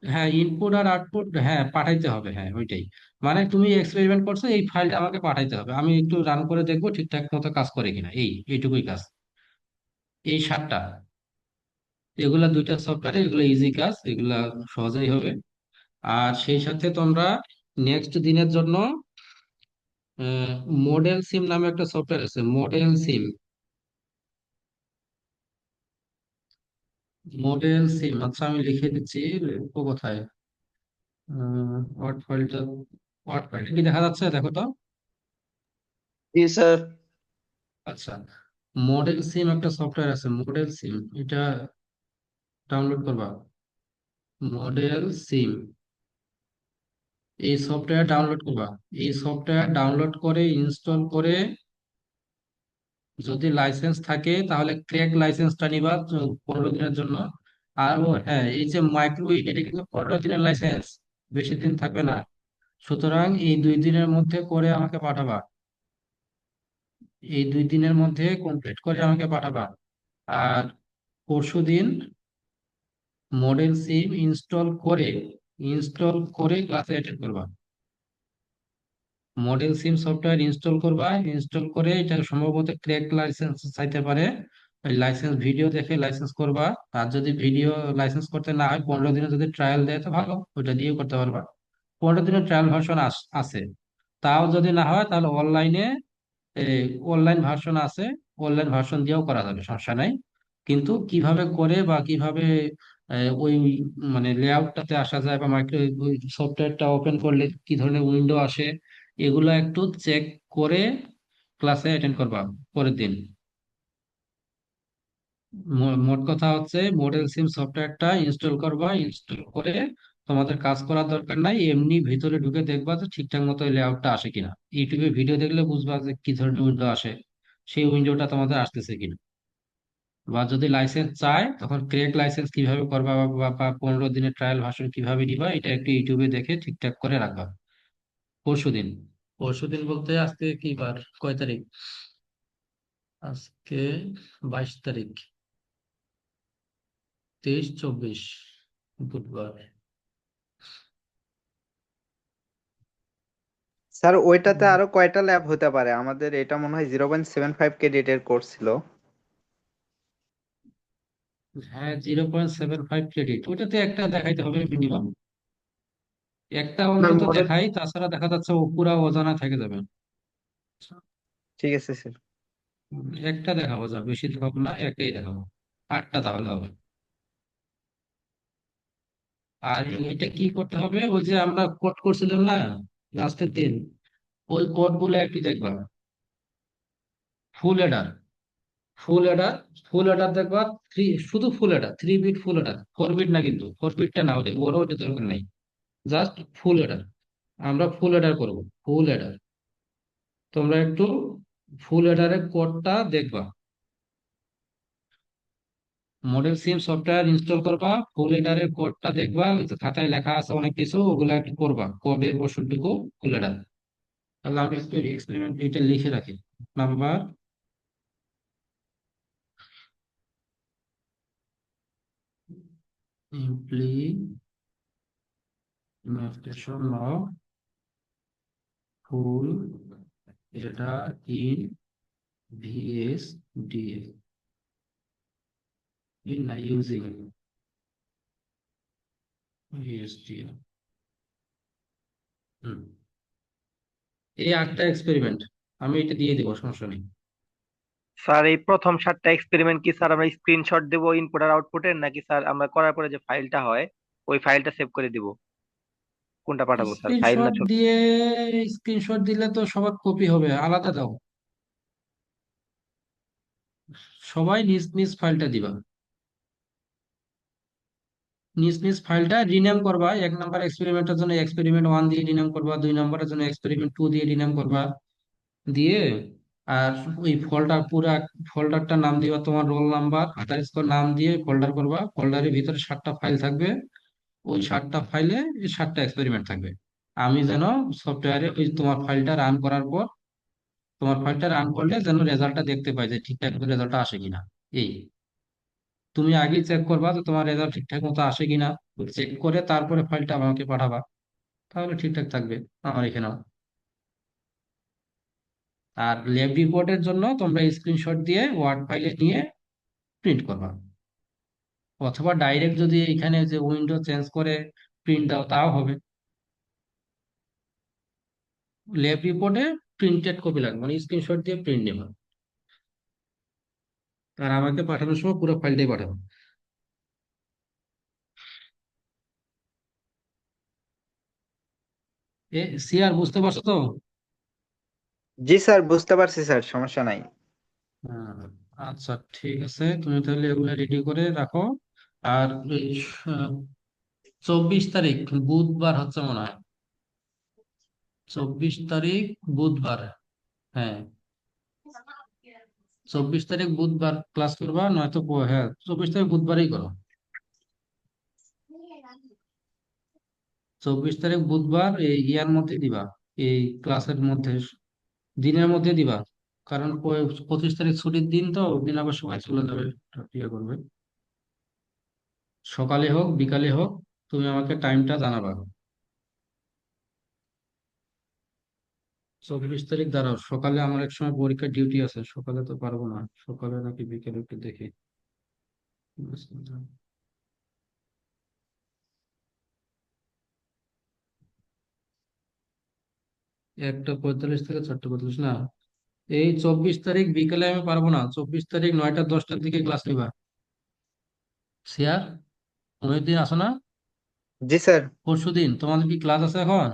হ্যাঁ, ইনপুট আর আউটপুট, হ্যাঁ পাঠাইতে হবে, হ্যাঁ ওইটাই। মানে তুমি এক্সপেরিমেন্ট করছো, এই ফাইলটা আমাকে পাঠাইতে হবে, আমি একটু রান করে দেখবো ঠিকঠাক মতো কাজ করে কিনা, এইটুকুই কাজ। এই 7টা, এগুলা 2টা সফটওয়্যার, এগুলো ইজি কাজ, এগুলা সহজেই হবে। আর সেই সাথে তোমরা নেক্সট দিনের জন্য মডেল সিম নামে একটা সফটওয়্যার আছে, মডেল সিম। মডেল সিম, আচ্ছা আমি লিখে দিচ্ছি, লিখবো কোথায়? ওয়ার্ড ফাইলটা, ওয়ার্ড ফাইলটা কি দেখা যাচ্ছে, দেখো তো। জি স্যার। আচ্ছা, মডেল সিম একটা সফটওয়্যার আছে, মডেল সিম, এটা ডাউনলোড করবা। মডেল সিম, এই সফটওয়্যার ডাউনলোড করবা। এই সফটওয়্যার ডাউনলোড করে ইনস্টল করে, যদি লাইসেন্স থাকে তাহলে ক্র্যাক লাইসেন্সটা নিবা 15 দিনের জন্য। আর হ্যাঁ, এই যে মাইক্রো, এটা কিন্তু 15 দিনের লাইসেন্স, বেশি দিন থাকবে না। সুতরাং এই 2 দিনের মধ্যে করে আমাকে পাঠাবা, এই 2 দিনের মধ্যে কমপ্লিট করে আমাকে পাঠাবা। আর পরশুদিন মডেল সিম ইনস্টল করে ক্লাসে অ্যাটেন্ড করবা। মডেল সিম সফটওয়্যার ইনস্টল করবা, ইনস্টল করে এটা সম্ভবত ক্র্যাক লাইসেন্স চাইতে পারে, ওই লাইসেন্স ভিডিও দেখে লাইসেন্স করবা। আর যদি ভিডিও লাইসেন্স করতে না হয়, 15 দিনের যদি ট্রায়াল দেয় তো ভালো, ওইটা দিয়েও করতে পারবা। 15 দিনের ট্রায়াল ভার্সন আছে। তাও যদি না হয় তাহলে অনলাইনে অনলাইন ভার্সন আছে, অনলাইন ভার্সন দিয়েও করা যাবে, সমস্যা নাই। কিন্তু কিভাবে করে বা কিভাবে ওই মানে লেআউটটাতে আসা যায় বা মাইক্রো সফটওয়্যারটা ওপেন করলে কি ধরনের উইন্ডো আসে, এগুলো একটু চেক করে ক্লাসে অ্যাটেন্ড করবা পরের দিন। মোট কথা হচ্ছে মডেল সিম সফটওয়্যারটা ইনস্টল করবা, ইনস্টল করে তোমাদের কাজ করার দরকার নাই, এমনি ভিতরে ঢুকে দেখবা যে ঠিকঠাক মতো লেআউটটা আসে কিনা। ইউটিউবে ভিডিও দেখলে বুঝবা যে কি ধরনের উইন্ডো আসে, সেই উইন্ডোটা তোমাদের আসতেছে কিনা। বা যদি লাইসেন্স চায় তখন ক্রেক লাইসেন্স কিভাবে করবা বা 15 দিনের ট্রায়াল ভার্সন কিভাবে নিবা, এটা একটু ইউটিউবে দেখে ঠিকঠাক করে রাখবা। পরশুদিন, পরশুদিন বলতে আজকে কি বার, কয় তারিখ? আজকে 22 তারিখ, 23, 24, বুধবার। স্যার ওইটাতে আরো কয়টা ল্যাব হতে পারে? আমাদের এটা মনে হয় 0.75 ক্রেডিটের কোর্স ছিল। হ্যাঁ, 0.75 ক্রেডিট, ওইটাতে একটা দেখাইতে হবে মিনিমাম, একটা অন্তত মডেল দেখাই, তাছাড়া দেখা যাচ্ছে ও পুরা অজানা থেকে যাবে। ঠিক আছে স্যার। একটা দেখাবো, যা বেশি দেখাবো না, একটাই দেখাবো, 8টা তাহলে হবে। আর এটা কি করতে হবে, ওই যে আমরা কোড করছিলাম না লাস্টের দিন, ওই কোড গুলো একটু দেখবা। ফুল এডার, ফুল এডার, ফুল এডার দেখবা। শুধু ফুল এডার, 3 বিট ফুল এডার, 4 বিট না, কিন্তু 4 বিটটা না, ওটা ওরও ওটা দরকার নাই, জাস্ট ফুল এডার। আমরা ফুল এডার করবো, ফুল এডার। তোমরা একটু ফুল এডারের কোডটা দেখবা। মডেল সিম সফটওয়্যার ইনস্টল করবা, ফুল এডারের কোডটা দেখবা, ওই যে খাতায় লেখা আছে অনেক কিছু, ওগুলা একটু করবা, কোডের বসুরটুকু ফুল এডার। তাহলে আমি একটু এক্সপেরিমেন্ট এটা লিখে রাখি। Number, implementation of full এডার in VSDL in using VSDL। হুম, এই 8টা এক্সপেরিমেন্ট আমি এটা দিয়ে দেবো, সমস্যা নেই। স্যার এই প্রথম 7টা এক্সপেরিমেন্ট কি স্যার আমরা স্ক্রিনশট দেব ইনপুট আর আউটপুটের, নাকি স্যার আমরা করার পরে যে ফাইলটা হয় ওই ফাইলটা সেভ করে দিব? কোনটা পাঠাবো স্যার, ফাইল না স্ক্রিনশট ছবি? দিয়ে, স্ক্রিনশট দিলে তো সবার কপি হবে, আলাদা দাও, সবাই নিজ নিজ ফাইলটা দিবা, নিজ নিজ ফাইলটা রিনেম করবা। 1 নম্বর এক্সপেরিমেন্টের জন্য এক্সপেরিমেন্ট 1 দিয়ে রিনেম করবা, 2 নম্বরের জন্য এক্সপেরিমেন্ট 2 দিয়ে রিনেম করবা, দিয়ে আর ওই পুরা ফোল্ডারটার নাম দিবা তোমার রোল নাম্বার আন্ডারস্কোর নাম দিয়ে ফোল্ডার করবা। ফোল্ডারের ভিতরে 7টা ফাইল থাকবে, ওই 7টা ফাইলে 7টা এক্সপেরিমেন্ট থাকবে। আমি যেন সফটওয়্যারে ওই তোমার ফাইলটা রান করার পর, তোমার ফাইলটা রান করলে যেন রেজাল্টটা দেখতে পাই যে ঠিকঠাক মতো রেজাল্টটা আসে কিনা। এই তুমি আগে চেক করবা যে তোমার রেজাল্ট ঠিকঠাক মতো আসে কিনা, চেক করে তারপরে ফাইলটা আমাকে পাঠাবা, তাহলে ঠিকঠাক থাকবে আমার এখানেও। আর ল্যাব রিপোর্টের জন্য তোমরা স্ক্রিনশট দিয়ে ওয়ার্ড ফাইলে নিয়ে প্রিন্ট করবা, অথবা ডাইরেক্ট যদি এখানে যে উইন্ডো চেঞ্জ করে প্রিন্ট দাও তাও হবে। ল্যাব রিপোর্টে প্রিন্টেড কপি লাগবে, মানে স্ক্রিনশট দিয়ে প্রিন্ট নেবা, আর আমাকে পাঠানোর সময় পুরো ফাইলটাই পাঠাবো। সিআর, বুঝতে পারছো তো? জি স্যার, বুঝতে পারছি স্যার, সমস্যা নাই। হ্যাঁ, আচ্ছা ঠিক আছে, তুমি তাহলে এগুলো রেডি করে রাখো। আর এই, আহ, 24 তারিখ বুধবার হচ্ছে মনে হয়, 24 তারিখ বুধবার, হ্যাঁ 24 তারিখ বুধবার ক্লাস করবা, নয়তো হ্যাঁ 24 তারিখ বুধবারই করো। 24 তারিখ বুধবার এই ইয়ার মধ্যে দিবা, এই ক্লাসের মধ্যে, দিনের মধ্যে দিবা। কারণ 25 তারিখ ছুটির দিন, তো ওই দিন আবার সবাই চলে যাবে, ইয়ে করবে। সকালে হোক বিকালে হোক, তুমি আমাকে টাইমটা জানাবা। 24 তারিখ দাঁড়াও, সকালে আমার এক সময় পরীক্ষার ডিউটি আছে, সকালে তো পারবো না। সকালে নাকি বিকেলে একটু দেখি। 1টা 45 থেকে 4টা 45 না, এই 24 তারিখ বিকেলে আমি পারবো না। 24 তারিখ 9টা 10টার দিকে ক্লাস নিবা। সিয়ার, অনেকদিন আসো না? জি স্যার। পরশুদিন তোমাদের কি ক্লাস আছে এখন?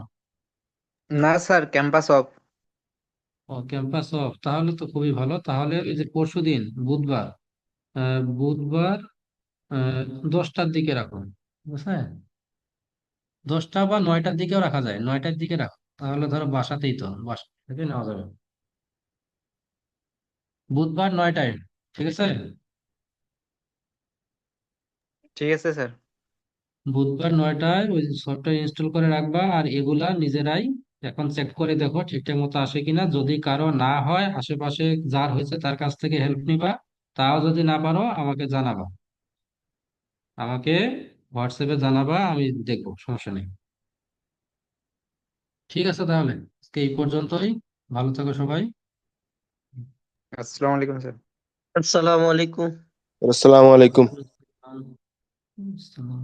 না স্যার, ক্যাম্পাস অফ। ও, ক্যাম্পাস অফ, তাহলে তো খুবই ভালো। তাহলে এই যে পরশুদিন বুধবার, বুধবার 10টার দিকে রাখুন, বুঝছেন? 10টা বা 9টার দিকেও রাখা যায়, 9টার দিকে রাখো, তাহলে ধরো বাসাতেই তো, বাসা থেকে নেওয়া যাবে। বুধবার 9টায়, ঠিক আছে? ঠিক আছে স্যার। বুধবার 9টায় ওই সফটওয়্যার ইনস্টল করে রাখবা, আর এগুলা নিজেরাই এখন চেক করে দেখো ঠিকঠাক মতো আসে কিনা। যদি কারো না হয়, আশেপাশে যার হয়েছে তার কাছ থেকে হেল্প নিবা। তাও যদি না পারো আমাকে জানাবা, আমাকে হোয়াটসঅ্যাপে জানাবা, আমি দেখবো, সমস্যা নেই। ঠিক আছে, তাহলে আজকে এই পর্যন্তই। ভালো থাকো সবাই। আসসালামু আলাইকুম স্যার। আসসালামু আলাইকুম। আসসালামু আলাইকুম। আসসালাম।